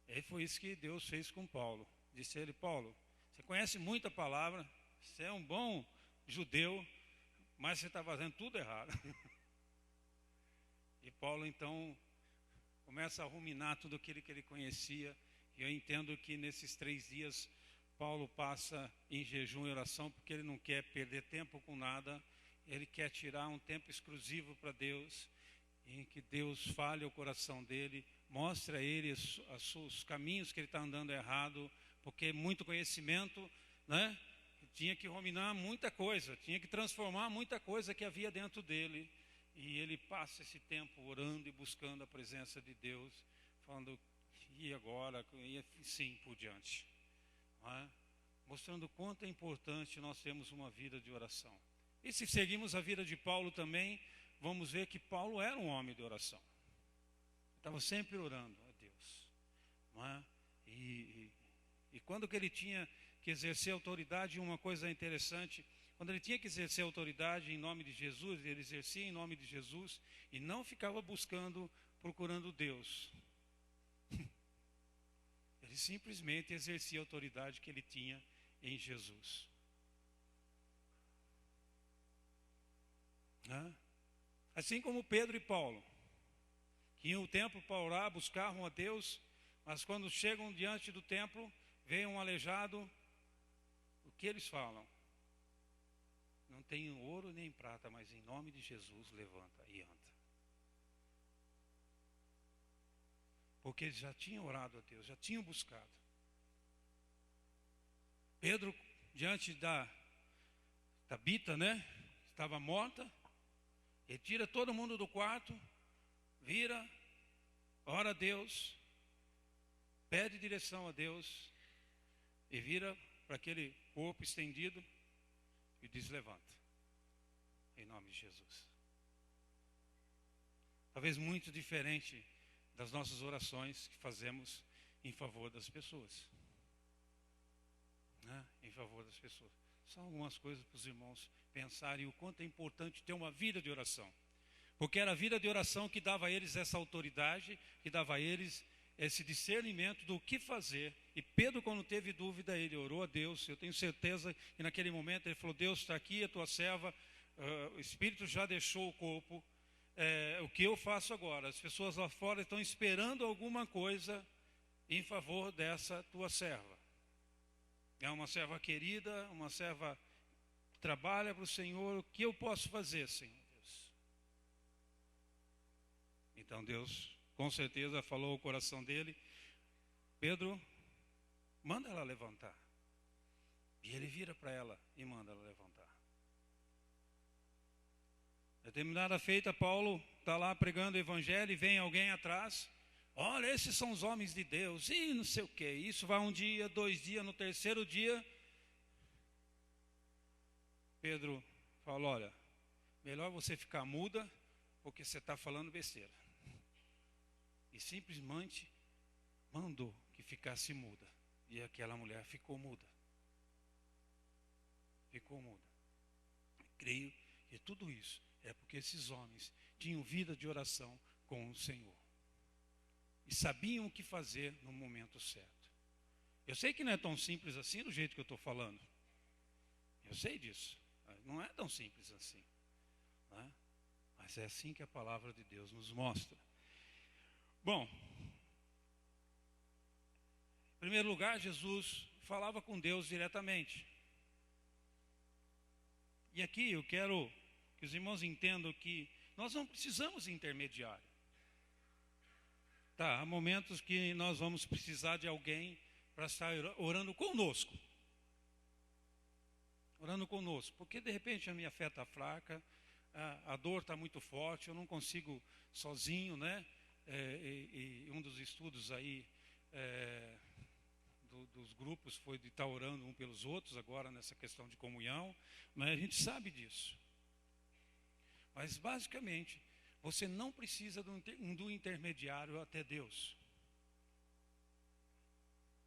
E foi isso que Deus fez com Paulo. Disse ele, Paulo, você conhece muita palavra, você é um bom judeu, mas você está fazendo tudo errado. E Paulo então começa a ruminar tudo aquilo que ele conhecia. E eu entendo que nesses 3 dias Paulo passa em jejum e oração, porque ele não quer perder tempo com nada. Ele quer tirar um tempo exclusivo para Deus, em que Deus fale ao coração dele, mostre a ele os caminhos que ele está andando errado, porque muito conhecimento, né? Tinha que ruminar muita coisa, tinha que transformar muita coisa que havia dentro dele. E ele passa esse tempo orando e buscando a presença de Deus, falando, e agora, e assim por diante. Não é? Mostrando o quanto é importante nós termos uma vida de oração. E se seguimos a vida de Paulo também, vamos ver que Paulo era um homem de oração. Estava sempre orando a Deus. Não é? E quando que ele tinha que exercer autoridade, uma coisa interessante, quando ele tinha que exercer autoridade em nome de Jesus, ele exercia em nome de Jesus e não ficava procurando Deus. Ele simplesmente exercia a autoridade que ele tinha em Jesus. Assim como Pedro e Paulo, que iam ao templo para orar, buscavam a Deus, mas quando chegam diante do templo, vem um aleijado, o que eles falam? Não tenho ouro nem prata, mas em nome de Jesus levanta e anda. Porque eles já tinham orado a Deus, já tinham buscado. Pedro, diante da Tabita, né? Estava morta. Ele tira todo mundo do quarto, vira, ora a Deus, pede direção a Deus e vira para aquele corpo estendido e diz, levanta, em nome de Jesus. talvez muito diferente das nossas orações que fazemos em favor das pessoas. Né? Em favor das pessoas. São algumas coisas para os irmãos pensarem o quanto é importante ter uma vida de oração. Porque era a vida de oração que dava a eles essa autoridade, que dava a eles esse discernimento do que fazer. E Pedro, quando teve dúvida, ele orou a Deus. Eu tenho certeza que naquele momento ele falou: Deus, está aqui a tua serva, o Espírito já deixou o corpo. O que eu faço agora? As pessoas lá fora estão esperando alguma coisa em favor dessa tua serva. É uma serva querida, uma serva que trabalha para o Senhor. O que eu posso fazer, Senhor Deus? Então Deus, com certeza, falou ao coração dele: Pedro, manda ela levantar. E ele vira para ela e manda ela levantar. Determinada feita, Paulo está lá pregando o evangelho e vem alguém atrás. Olha, esses são os homens de Deus, e não sei o que. Isso vai um dia, 2 dias, no terceiro dia, Pedro fala: olha, melhor você ficar muda, porque você está falando besteira. E simplesmente mandou que ficasse muda. E aquela mulher ficou muda. Ficou muda. Creio que tudo isso é porque esses homens tinham vida de oração com o Senhor. E sabiam o que fazer no momento certo. Eu sei que não é tão simples assim do jeito que eu estou falando. Eu sei disso. Não é tão simples assim. Né? Mas é assim que a palavra de Deus nos mostra. Bom, em primeiro lugar, Jesus falava com Deus diretamente. E aqui eu quero que os irmãos entendam que nós não precisamos de intermediário. Tá, há momentos que nós vamos precisar de alguém para estar orando conosco. Orando conosco. Porque de repente a minha fé está fraca, a dor está muito forte, eu não consigo sozinho, né? E um dos estudos aí dos grupos foi de estar orando um pelos outros, agora nessa questão de comunhão. Mas a gente sabe disso. Mas basicamente, você não precisa do intermediário até Deus.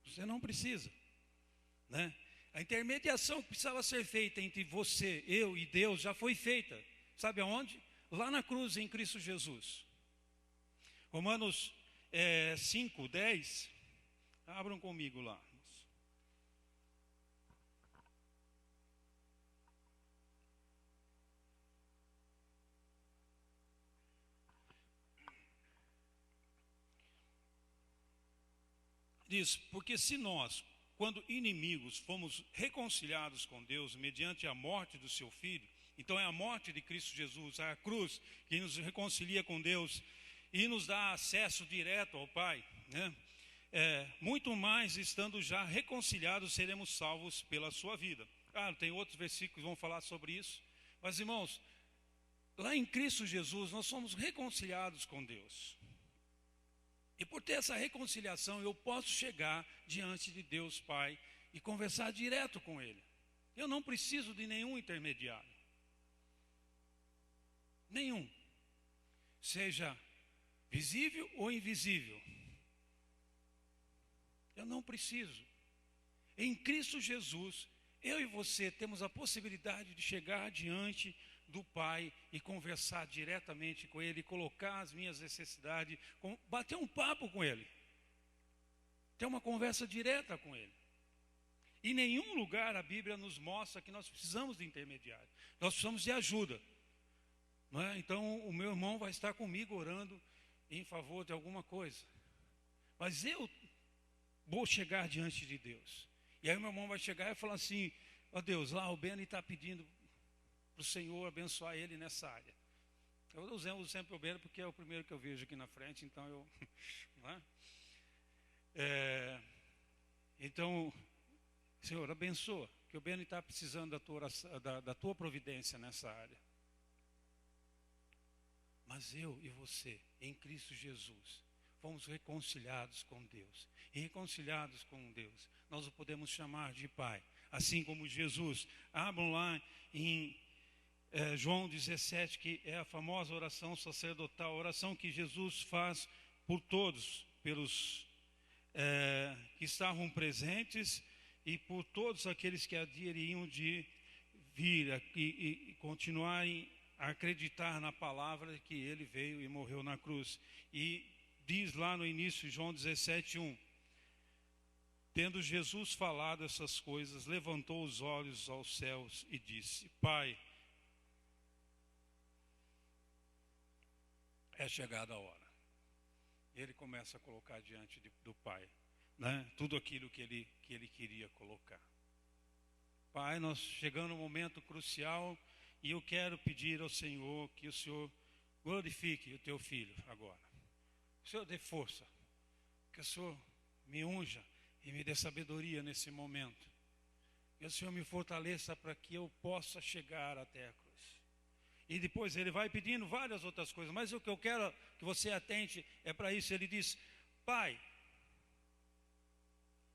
Você não precisa. Né? A intermediação que precisava ser feita entre você, eu e Deus já foi feita. Sabe aonde? Lá na cruz, em Cristo Jesus. Romanos 5, 10. Abram comigo lá. Diz: porque se nós, quando inimigos, fomos reconciliados com Deus mediante a morte do seu Filho, então é a morte de Cristo Jesus, a cruz, que nos reconcilia com Deus e nos dá acesso direto ao Pai, né? Muito mais, estando já reconciliados, seremos salvos pela sua vida. Tem outros versículos que vão falar sobre isso. Mas, irmãos, lá em Cristo Jesus, nós somos reconciliados com Deus. E por ter essa reconciliação, eu posso chegar diante de Deus Pai e conversar direto com Ele. Eu não preciso de nenhum intermediário. Nenhum. Seja visível ou invisível. Eu não preciso. Em Cristo Jesus, eu e você temos a possibilidade de chegar diante do Pai e conversar diretamente com Ele, colocar as minhas necessidades, bater um papo com Ele, ter uma conversa direta com Ele. Em nenhum lugar a Bíblia nos mostra que nós precisamos de intermediário, nós precisamos de ajuda. Não é? Então o meu irmão vai estar comigo orando em favor de alguma coisa, mas eu vou chegar diante de Deus, e aí o meu irmão vai chegar e falar assim: ó Deus, lá o Beni está pedindo para o Senhor abençoar ele nessa área. Eu uso sempre o Beni porque é o primeiro que eu vejo aqui na frente, então eu... Não é? Então, Senhor, abençoa, que o Beni está precisando da tua, da tua providência nessa área. Mas eu e você, em Cristo Jesus, fomos reconciliados com Deus. E reconciliados com Deus, nós o podemos chamar de Pai. Assim como Jesus. Abram lá em João 17, que é a famosa oração sacerdotal, a oração que Jesus faz por todos, pelos que estavam presentes e por todos aqueles que haveriam de vir e continuarem a acreditar na palavra que ele veio e morreu na cruz. E diz lá no início, João 17:1, tendo Jesus falado essas coisas, levantou os olhos aos céus e disse: Pai, é chegada a hora. Ele começa a colocar diante do Pai, né, tudo aquilo que ele queria colocar. Pai, nós chegamos num momento crucial e eu quero pedir ao Senhor que o Senhor glorifique o teu filho agora. O Senhor dê força, que o Senhor me unja e me dê sabedoria nesse momento. Que o Senhor me fortaleça para que eu possa chegar até a cruz. E depois ele vai pedindo várias outras coisas, mas o que eu quero que você atente é para isso. Ele diz: Pai,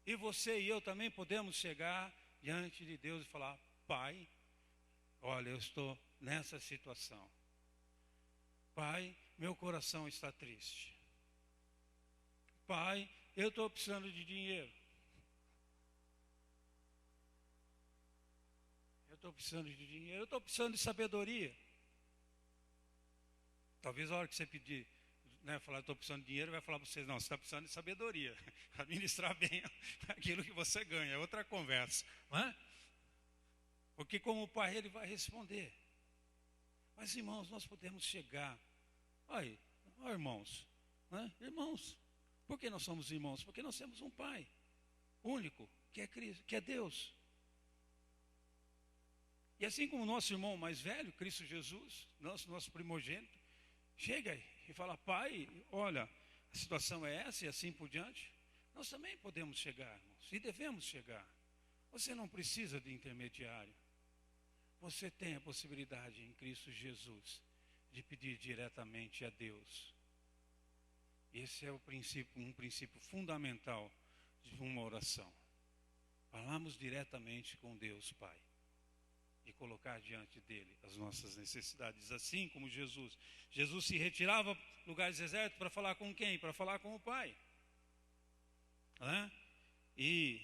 e você e eu também podemos chegar diante de Deus e falar: Pai, olha, eu estou nessa situação. Pai, meu coração está triste. Pai, eu estou precisando de dinheiro. Eu estou precisando de dinheiro, eu estou precisando de sabedoria. Talvez a hora que você pedir, né, falar, estou precisando de dinheiro, vai falar para vocês: não, você está precisando de sabedoria. Administrar bem aquilo que você ganha, é outra conversa. Não é? Porque como o Pai, ele vai responder. Mas, irmãos, nós podemos chegar. Olha, irmãos, né? Irmãos, por que nós somos irmãos? Porque nós temos um Pai único, que é Cristo, que é Deus. E assim como o nosso irmão mais velho, Cristo Jesus, nosso primogênito, chega e fala: Pai, olha, a situação é essa e assim por diante. Nós também podemos chegar, irmãos, e devemos chegar. Você não precisa de intermediário. Você tem a possibilidade em Cristo Jesus de pedir diretamente a Deus. Esse é um princípio fundamental de uma oração. Falarmos diretamente com Deus Pai e colocar diante dele as nossas necessidades, assim como Jesus. Jesus se retirava a lugares desertos para falar com quem? Para falar com o Pai. E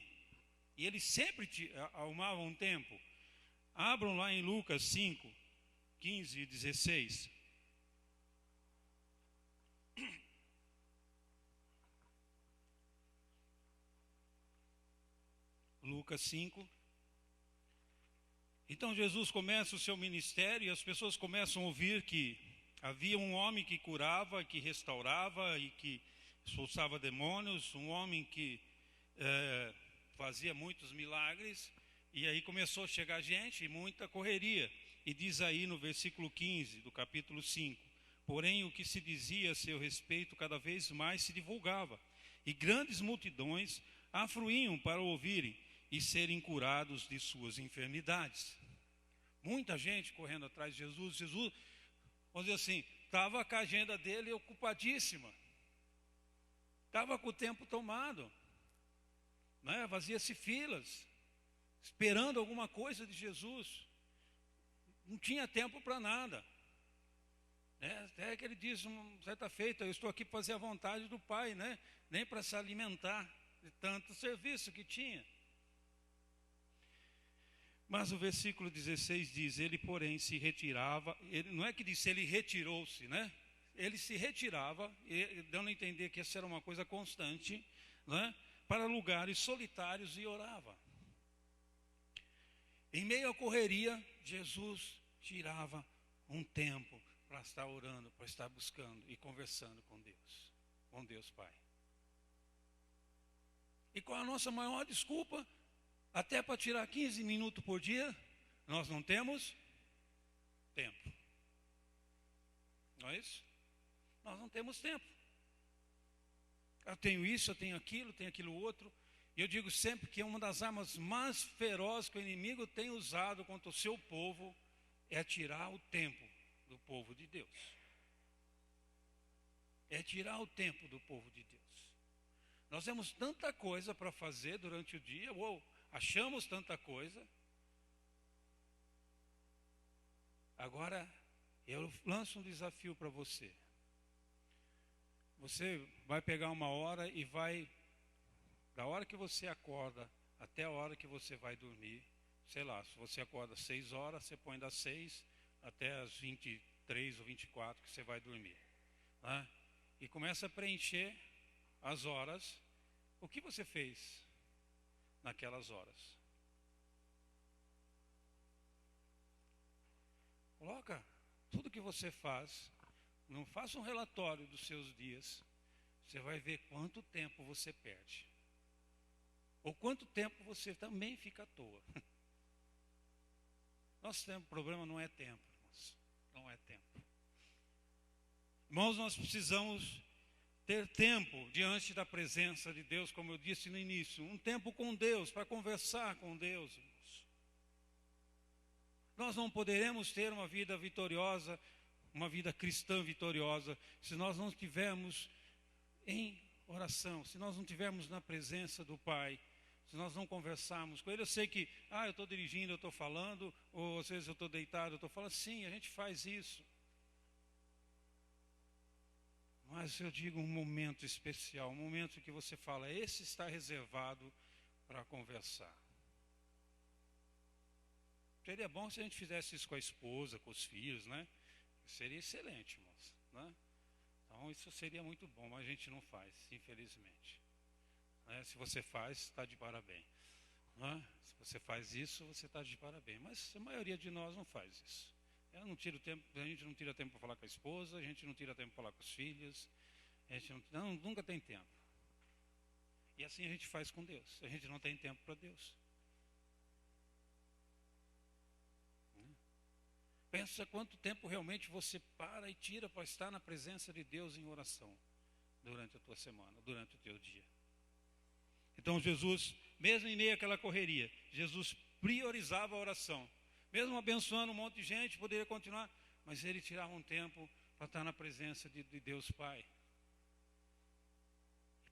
ele sempre arrumava um tempo. Abram lá em Lucas 5, 15 e 16. Lucas 5. Então Jesus começa o seu ministério e as pessoas começam a ouvir que havia um homem que curava, que restaurava e que expulsava demônios, um homem que fazia muitos milagres. E aí começou a chegar gente e muita correria. E diz aí no versículo 15 do capítulo 5: porém o que se dizia a seu respeito cada vez mais se divulgava, e grandes multidões afluíam para ouvirem e serem curados de suas enfermidades. Muita gente correndo atrás de Jesus. Jesus, vamos dizer assim, estava com a agenda dele ocupadíssima. Estava com o tempo tomado. Né? Fazia-se filas, esperando alguma coisa de Jesus. Não tinha tempo para nada. Até que ele diz, certa feita: eu estou aqui para fazer a vontade do Pai, né? Nem para se alimentar de tanto serviço que tinha. Mas o versículo 16 diz: ele, porém, se retirava. Não é que disse ele retirou-se, né? Ele se retirava, dando a entender que essa era uma coisa constante, né? Para lugares solitários e orava. Em meio à correria, Jesus tirava um tempo para estar orando, para estar buscando e conversando com Deus Pai. E qual a nossa maior desculpa? Até para tirar 15 minutos por dia, nós não temos tempo. Não é isso? Nós não temos tempo. Eu tenho isso, eu tenho aquilo outro. E eu digo sempre que uma das armas mais ferozes que o inimigo tem usado contra o seu povo é tirar o tempo do povo de Deus. É tirar o tempo do povo de Deus. Nós temos tanta coisa para fazer durante o dia, ou achamos tanta coisa. Agora, eu lanço um desafio para você. Você vai pegar uma hora e vai, da hora que você acorda até a hora que você vai dormir, sei lá, se você acorda 6 horas, você põe das 6 até as 23 ou 24 que você vai dormir. Tá? E começa a preencher as horas. O que você fez naquelas horas? Coloca tudo que você faz. Não faça um relatório dos seus dias. Você vai ver quanto tempo você perde. Ou quanto tempo você também fica à toa. Nosso problema não é tempo, irmãos. Não é tempo. Irmãos, nós precisamos ter tempo diante da presença de Deus, como eu disse no início. Um tempo com Deus, para conversar com Deus, irmãos. Nós não poderemos ter uma vida vitoriosa, uma vida cristã vitoriosa, se nós não estivermos em oração, se nós não estivermos na presença do Pai, se nós não conversarmos com Ele. Eu sei que, eu estou dirigindo, eu estou falando, ou às vezes eu estou deitado, eu estou falando. Sim, a gente faz isso. Mas eu digo um momento especial, um momento que você fala, esse está reservado para conversar. Seria bom se a gente fizesse isso com a esposa, com os filhos, né? Seria excelente, irmãos, né? Então isso seria muito bom, mas a gente não faz, infelizmente. Se você faz, está de parabéns. Se você faz isso, você está de parabéns. Mas a maioria de nós não faz isso. Eu não tiro tempo, a gente não tira tempo para falar com a esposa, a gente não tira tempo para falar com os filhos, a gente nunca tem tempo. E assim a gente faz com Deus. A gente não tem tempo para Deus. Pensa quanto tempo realmente você para e tira para estar na presença de Deus em oração durante a tua semana, durante o teu dia. Então Jesus, mesmo em meio àquela correria, Jesus priorizava a oração. Mesmo abençoando um monte de gente, poderia continuar, mas ele tirava um tempo para estar na presença de Deus Pai.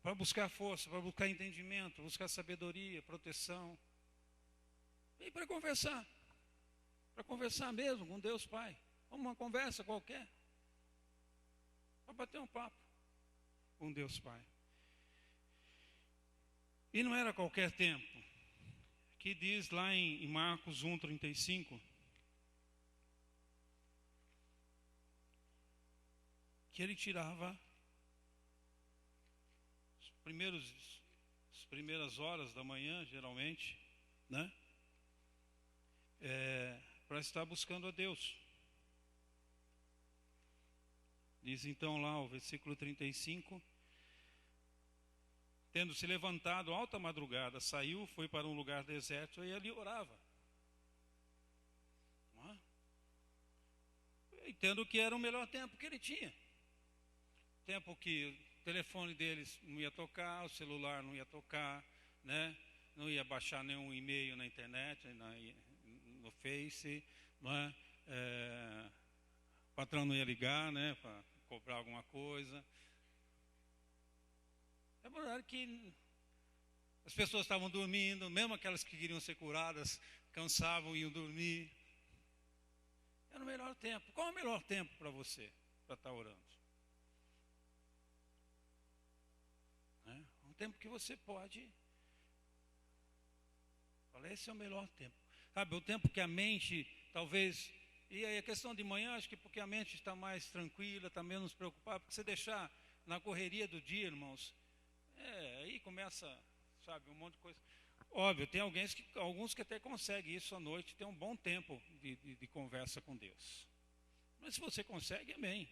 Para buscar força, para buscar entendimento, buscar sabedoria, proteção. E para conversar. Para conversar mesmo com Deus Pai. Uma conversa qualquer. Para bater um papo com Deus Pai. E não era qualquer tempo. Que diz lá em Marcos 1:35 que ele tirava as primeiras horas da manhã, geralmente, né? Para estar buscando a Deus. Diz então lá o versículo 35: tendo se levantado alta madrugada, saiu, foi para um lugar deserto e ali orava. Entendo que era o melhor tempo que ele tinha. Tempo que o telefone deles não ia tocar, o celular não ia tocar, né? Não ia baixar nenhum e-mail na internet, no Face, né? O patrão não ia ligar, né? Para cobrar alguma coisa. É verdade que as pessoas estavam dormindo, mesmo aquelas que queriam ser curadas, cansavam e iam dormir. Era o melhor tempo. Qual é o melhor tempo para você, para estar orando? Um tempo que você pode. Esse é o melhor tempo. Sabe, o tempo que a mente, talvez. E aí a questão de manhã, acho que porque a mente está mais tranquila, está menos preocupada. Porque você deixar na correria do dia, irmãos. Aí começa, sabe, um monte de coisa. Óbvio, tem alguns que até conseguem isso à noite, tem um bom tempo de conversa com Deus. Mas se você consegue, amém.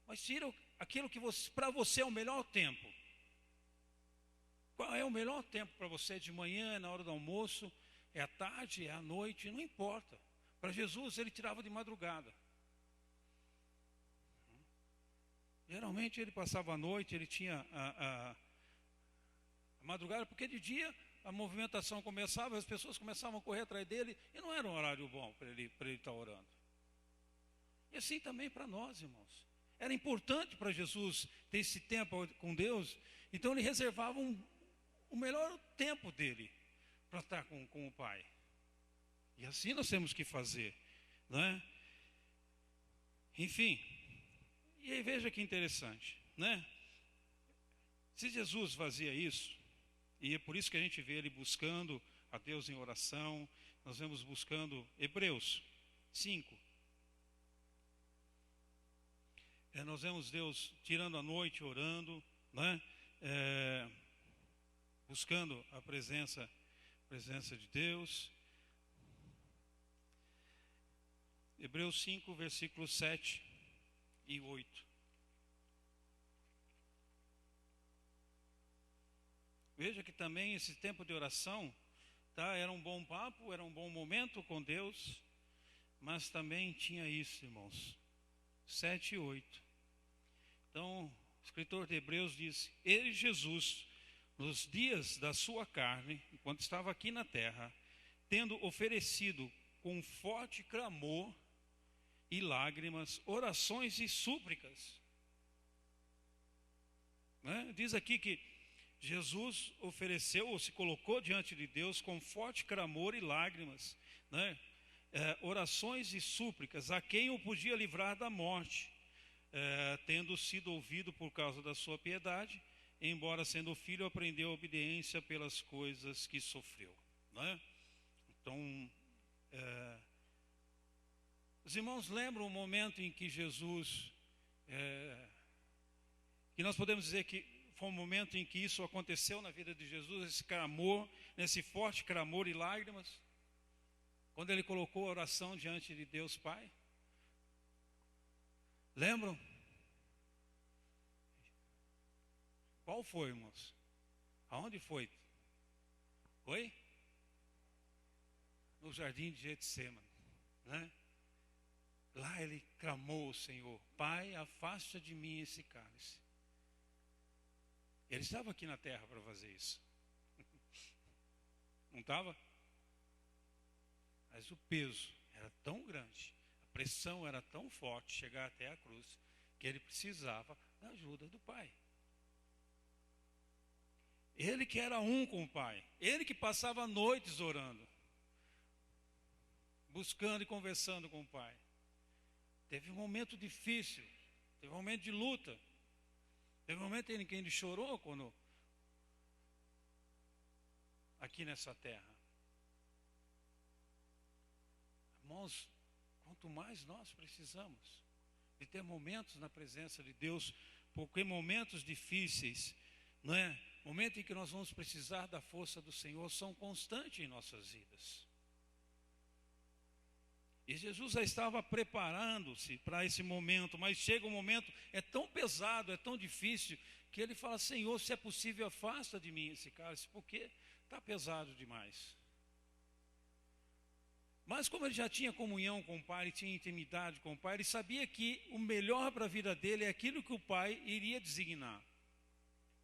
Mas tira aquilo que para você é o melhor tempo. Qual é o melhor tempo para você? De manhã, é na hora do almoço, é à tarde, é à noite, não importa. Para Jesus, ele tirava de madrugada. Geralmente ele passava a noite, ele tinha a madrugada, porque de dia a movimentação começava, as pessoas começavam a correr atrás dele, e não era um horário bom para ele estar orando. E assim também para nós, irmãos. Era importante para Jesus ter esse tempo com Deus, então ele reservava o melhor tempo dele para estar com o Pai. E assim nós temos que fazer, não é? Enfim, e aí veja que interessante, né? Se Jesus fazia isso, e é por isso que a gente vê ele buscando a Deus em oração, nós vemos buscando Hebreus 5. Nós vemos Deus tirando a noite, orando, né? Buscando a presença de Deus. Hebreus 5, versículos 7 e 8. Veja que também esse tempo de oração, tá, era um bom papo, era um bom momento com Deus, mas também tinha isso, irmãos. 7 e 8. Então, o escritor de Hebreus diz: ele, Jesus, nos dias da sua carne, enquanto estava aqui na terra, tendo oferecido com forte clamor e lágrimas, orações e súplicas. Né? Diz aqui que Jesus ofereceu ou se colocou diante de Deus com forte clamor e lágrimas, né? Orações e súplicas a quem o podia livrar da morte, tendo sido ouvido por causa da sua piedade, embora sendo filho aprendeu a obediência pelas coisas que sofreu, né? Então, os irmãos lembram o momento em que Jesus, que nós podemos dizer que foi um momento em que isso aconteceu na vida de Jesus, esse clamor, nesse forte clamor e lágrimas, quando ele colocou a oração diante de Deus Pai. Lembram? Qual foi, irmãos? Aonde foi? Oi? No jardim de Getsêmani, né? Lá ele clamou ao Senhor: Pai, afasta de mim esse cálice. Ele estava aqui na terra para fazer isso. Não estava? Mas o peso era tão grande, a pressão era tão forte, chegar até a cruz, que ele precisava da ajuda do Pai. Ele que era um com o Pai, ele que passava noites orando, buscando e conversando com o Pai. Teve um momento difícil, teve um momento de luta, teve um momento em que ele chorou quando aqui nessa terra. Irmãos, quanto mais nós precisamos de ter momentos na presença de Deus, porque momentos difíceis, não é? Momento em que nós vamos precisar da força do Senhor, são constantes em nossas vidas. E Jesus já estava preparando-se para esse momento, mas chega um momento, é tão pesado, é tão difícil, que ele fala: Senhor, se é possível, afasta de mim esse cálice, porque está pesado demais. Mas como ele já tinha comunhão com o Pai, ele tinha intimidade com o Pai, ele sabia que o melhor para a vida dele é aquilo que o Pai iria designar.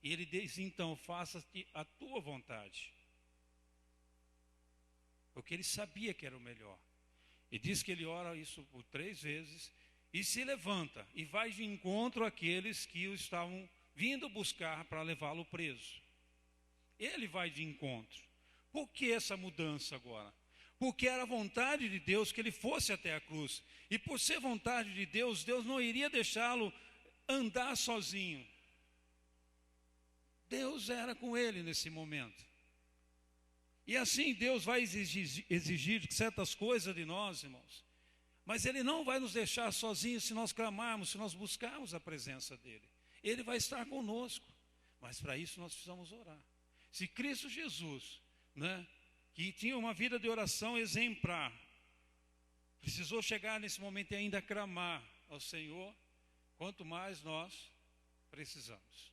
E ele diz: então, faça-te a tua vontade. Porque ele sabia que era o melhor. E diz que ele ora isso por 3 vezes, e se levanta, e vai de encontro àqueles que o estavam vindo buscar para levá-lo preso. Ele vai de encontro. Por que essa mudança agora? Porque era vontade de Deus que ele fosse até a cruz. E por ser vontade de Deus, Deus não iria deixá-lo andar sozinho. Deus era com ele nesse momento. E assim Deus vai exigir certas coisas de nós, irmãos. Mas Ele não vai nos deixar sozinhos se nós clamarmos, se nós buscarmos a presença dEle. Ele vai estar conosco. Mas para isso nós precisamos orar. Se Cristo Jesus, né, que tinha uma vida de oração exemplar, precisou chegar nesse momento e ainda clamar ao Senhor, quanto mais nós precisamos,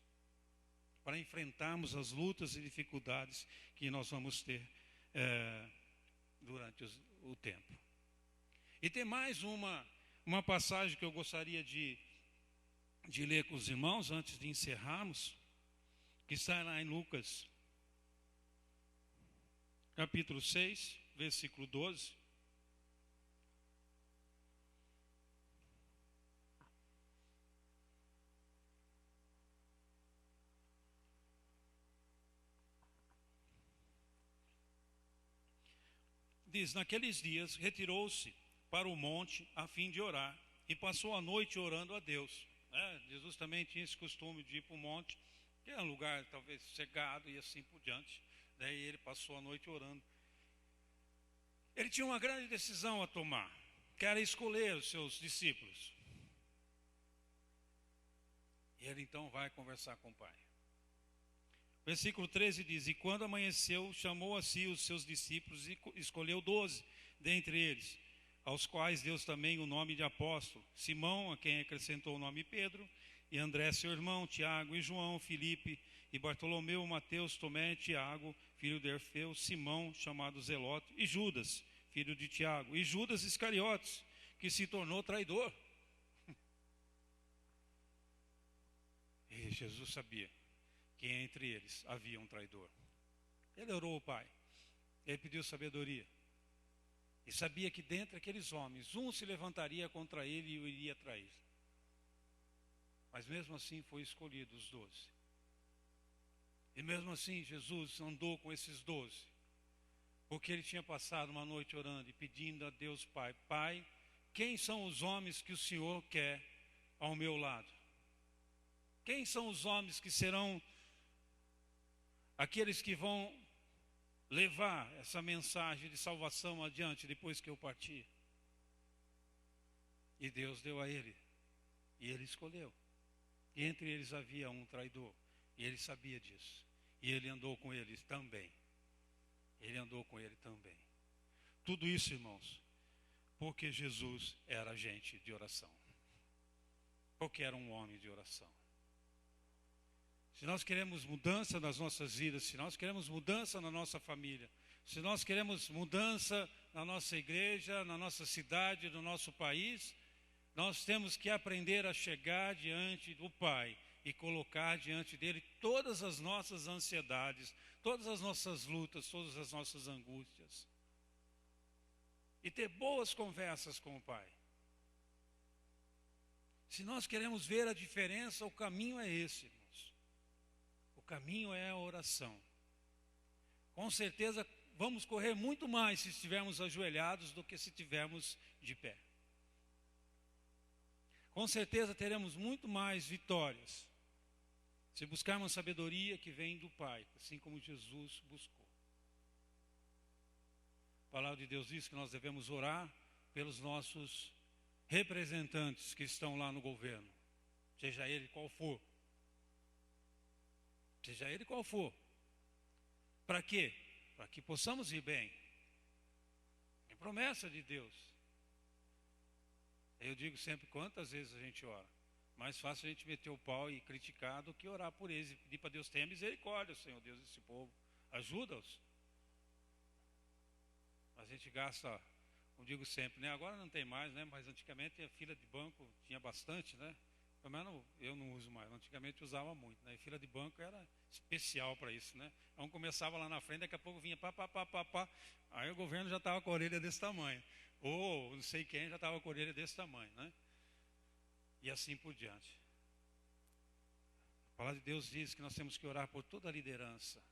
para enfrentarmos as lutas e dificuldades que nós vamos ter durante o tempo. E tem mais uma passagem que eu gostaria de ler com os irmãos, antes de encerrarmos, que está lá em Lucas, capítulo 6, versículo 12. Diz: naqueles dias retirou-se para o monte a fim de orar, e passou a noite orando a Deus. Jesus também tinha esse costume de ir para o monte, que é um lugar talvez cegado e assim por diante. Daí ele passou a noite orando. Ele tinha uma grande decisão a tomar, que era escolher os seus discípulos. E ele então vai conversar com o Pai. Versículo 13 diz: e quando amanheceu, chamou a si os seus discípulos e escolheu 12 dentre eles, aos quais deu também o nome de apóstolo: Simão, a quem acrescentou o nome Pedro, e André seu irmão, Tiago e João, Filipe e Bartolomeu, Mateus, Tomé, Tiago, filho de Orfeu, Simão, chamado Zelote, e Judas, filho de Tiago, e Judas Iscariotes, que se tornou traidor. E Jesus sabia que entre eles havia um traidor. Ele orou ao Pai, ele pediu sabedoria, e sabia que dentre aqueles homens, um se levantaria contra ele e o iria trair. Mas mesmo assim foi escolhido os 12. E mesmo assim Jesus andou com esses 12, porque ele tinha passado uma noite orando e pedindo a Deus Pai: Pai, quem são os homens que o Senhor quer ao meu lado? Quem são os homens que serão aqueles que vão levar essa mensagem de salvação adiante depois que eu partir? E Deus deu a ele, e ele escolheu. E entre eles havia um traidor, e ele sabia disso, e ele andou com eles também. Ele andou com ele também. Tudo isso, irmãos, porque Jesus era gente de oração, porque era um homem de oração. Se nós queremos mudança nas nossas vidas, se nós queremos mudança na nossa família, se nós queremos mudança na nossa igreja, na nossa cidade, no nosso país, nós temos que aprender a chegar diante do Pai e colocar diante dele todas as nossas ansiedades, todas as nossas lutas, todas as nossas angústias. E ter boas conversas com o Pai. Se nós queremos ver a diferença, o caminho é esse, irmãos. O caminho é a oração. Com certeza vamos correr muito mais se estivermos ajoelhados do que se estivermos de pé. Com certeza teremos muito mais vitórias se buscarmos sabedoria que vem do Pai, assim como Jesus buscou. A palavra de Deus diz que nós devemos orar pelos nossos representantes que estão lá no governo, seja ele qual for. Seja ele qual for. Para quê? Para que possamos ir bem. É promessa de Deus. Eu digo sempre, quantas vezes a gente ora? Mais fácil a gente meter o pau e criticar do que orar por eles e pedir para Deus: tenha misericórdia, Senhor Deus, desse povo. Ajuda-os. A gente gasta, como digo sempre, né? Agora não tem mais, né? Mas antigamente a fila de banco tinha bastante, né? Pelo menos eu não uso mais, antigamente usava muito, né? E fila de banco era especial para isso, né? Então começava lá na frente, daqui a pouco vinha pá. Aí o governo já estava com a orelha desse tamanho. Ou não sei quem já estava com a orelha desse tamanho, né? E assim por diante. A palavra de Deus diz que nós temos que orar por toda a liderança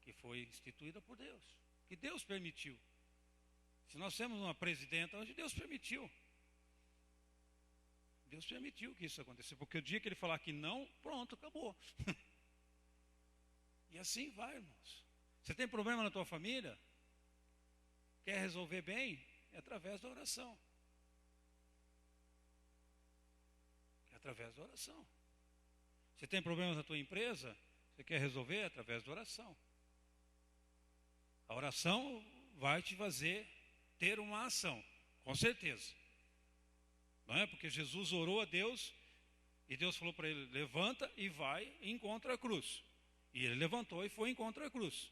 que foi instituída por Deus, que Deus permitiu. Se nós temos uma presidenta, hoje Deus permitiu. Deus permitiu que isso acontecesse, porque o dia que ele falar que não, pronto, acabou. E assim vai, irmãos. Você tem problema na tua família? Quer resolver bem? É através da oração. É através da oração. Você tem problemas na tua empresa? Você quer resolver? É através da oração. A oração vai te fazer ter uma ação, com certeza. Não é? Porque Jesus orou a Deus e Deus falou para ele: levanta e vai e encontra a cruz. E ele levantou e foi e encontra a cruz.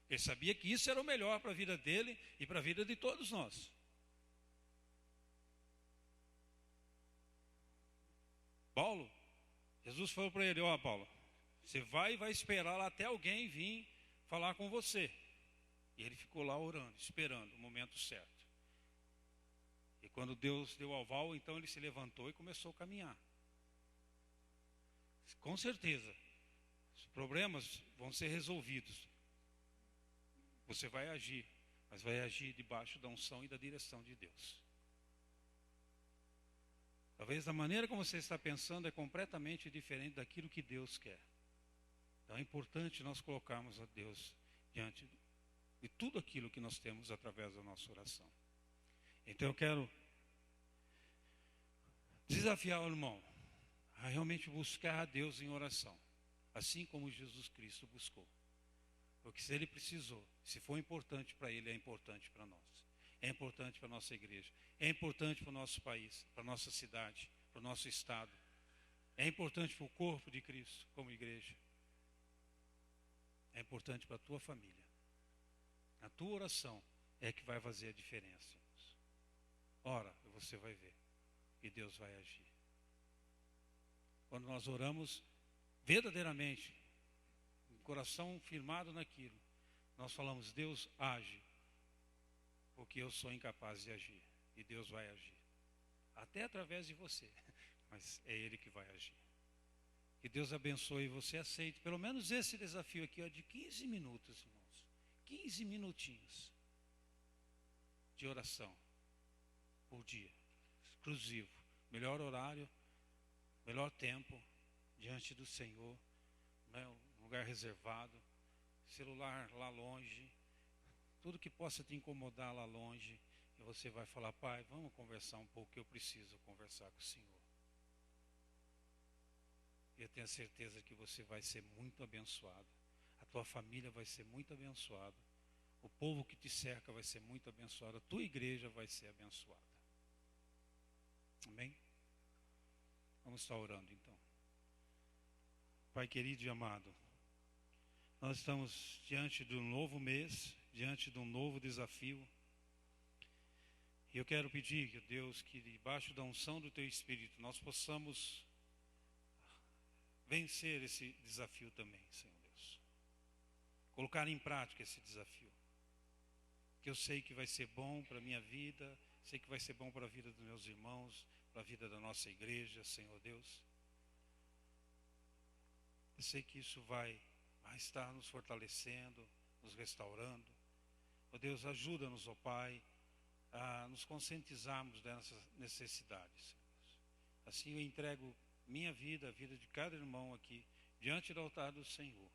Ele sabia que isso era o melhor para a vida dele e para a vida de todos nós. Paulo, Jesus falou para ele: ó, Paulo, você vai e vai esperar lá até alguém vir falar com você. E ele ficou lá orando, esperando o momento certo. E quando Deus deu o aval, então ele se levantou e começou a caminhar. Com certeza, os problemas vão ser resolvidos. Você vai agir, mas vai agir debaixo da unção e da direção de Deus. Talvez a maneira como você está pensando é completamente diferente daquilo que Deus quer. Então é importante nós colocarmos a Deus diante de tudo aquilo que nós temos através da nossa oração. Então eu quero desafiar o irmão a realmente buscar a Deus em oração, assim como Jesus Cristo buscou. Porque se ele precisou, se for importante para ele, é importante para nós. É importante para a nossa igreja, é importante para o nosso país, para a nossa cidade, para o nosso estado. É importante para o corpo de Cristo como igreja. É importante para a tua família. A tua oração é que vai fazer a diferença, irmãos. Ora, você vai ver e Deus vai agir. Quando nós oramos verdadeiramente, com o coração firmado naquilo, nós falamos, Deus age, porque eu sou incapaz de agir. E Deus vai agir. Até através de você. Mas é Ele que vai agir. Que Deus abençoe e você aceite pelo menos esse desafio aqui, ó, de 15 minutos, irmãos. 15 minutinhos de oração por dia. Exclusivo. Melhor horário, melhor tempo diante do Senhor. Né, um lugar reservado. Celular lá longe. Tudo que possa te incomodar lá longe. E você vai falar, Pai, vamos conversar um pouco, que eu preciso conversar com o Senhor. Eu tenho a certeza que você vai ser muito abençoado. A tua família vai ser muito abençoada. O povo que te cerca vai ser muito abençoado. A tua igreja vai ser abençoada. Amém? Vamos estar orando então. Pai querido e amado, nós estamos diante de um novo mês, diante de um novo desafio. E eu quero pedir, que Deus, que debaixo da unção do Teu Espírito, nós possamos vencer esse desafio também, Senhor Deus. Colocar em prática esse desafio. Que eu sei que vai ser bom para a minha vida, sei que vai ser bom para a vida dos meus irmãos, para a vida da nossa igreja, Senhor Deus. Eu sei que isso vai estar nos fortalecendo, nos restaurando. Ó Deus, ajuda-nos, ó Pai, a nos conscientizarmos dessas necessidades. Assim eu entrego minha vida, a vida de cada irmão aqui, diante do altar do Senhor.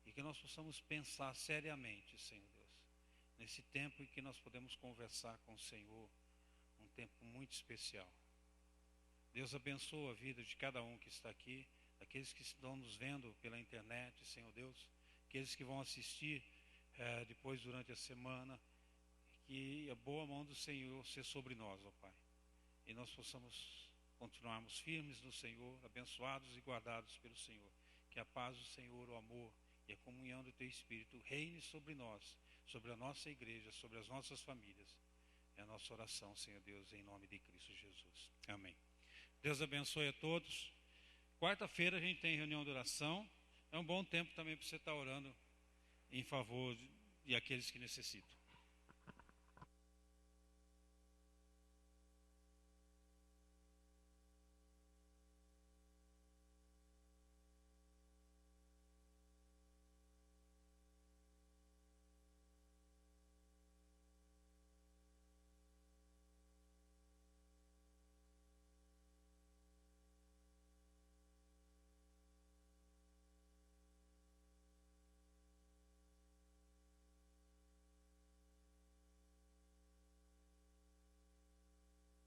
E que nós possamos pensar seriamente, Senhor Deus, nesse tempo em que nós podemos conversar com o Senhor, um tempo muito especial. Deus abençoa a vida de cada um que está aqui, aqueles que estão nos vendo pela internet, Senhor Deus, aqueles que vão assistir depois durante a semana, que a boa mão do Senhor seja sobre nós, ó Pai. E nós possamos continuarmos firmes no Senhor, abençoados e guardados pelo Senhor. Que a paz do Senhor, o amor e a comunhão do Teu Espírito reine sobre nós, sobre a nossa igreja, sobre as nossas famílias. É a nossa oração, Senhor Deus, em nome de Cristo Jesus. Amém. Deus abençoe a todos. Quarta-feira a gente tem reunião de oração. É um bom tempo também para você estar orando em favor de aqueles que necessitam.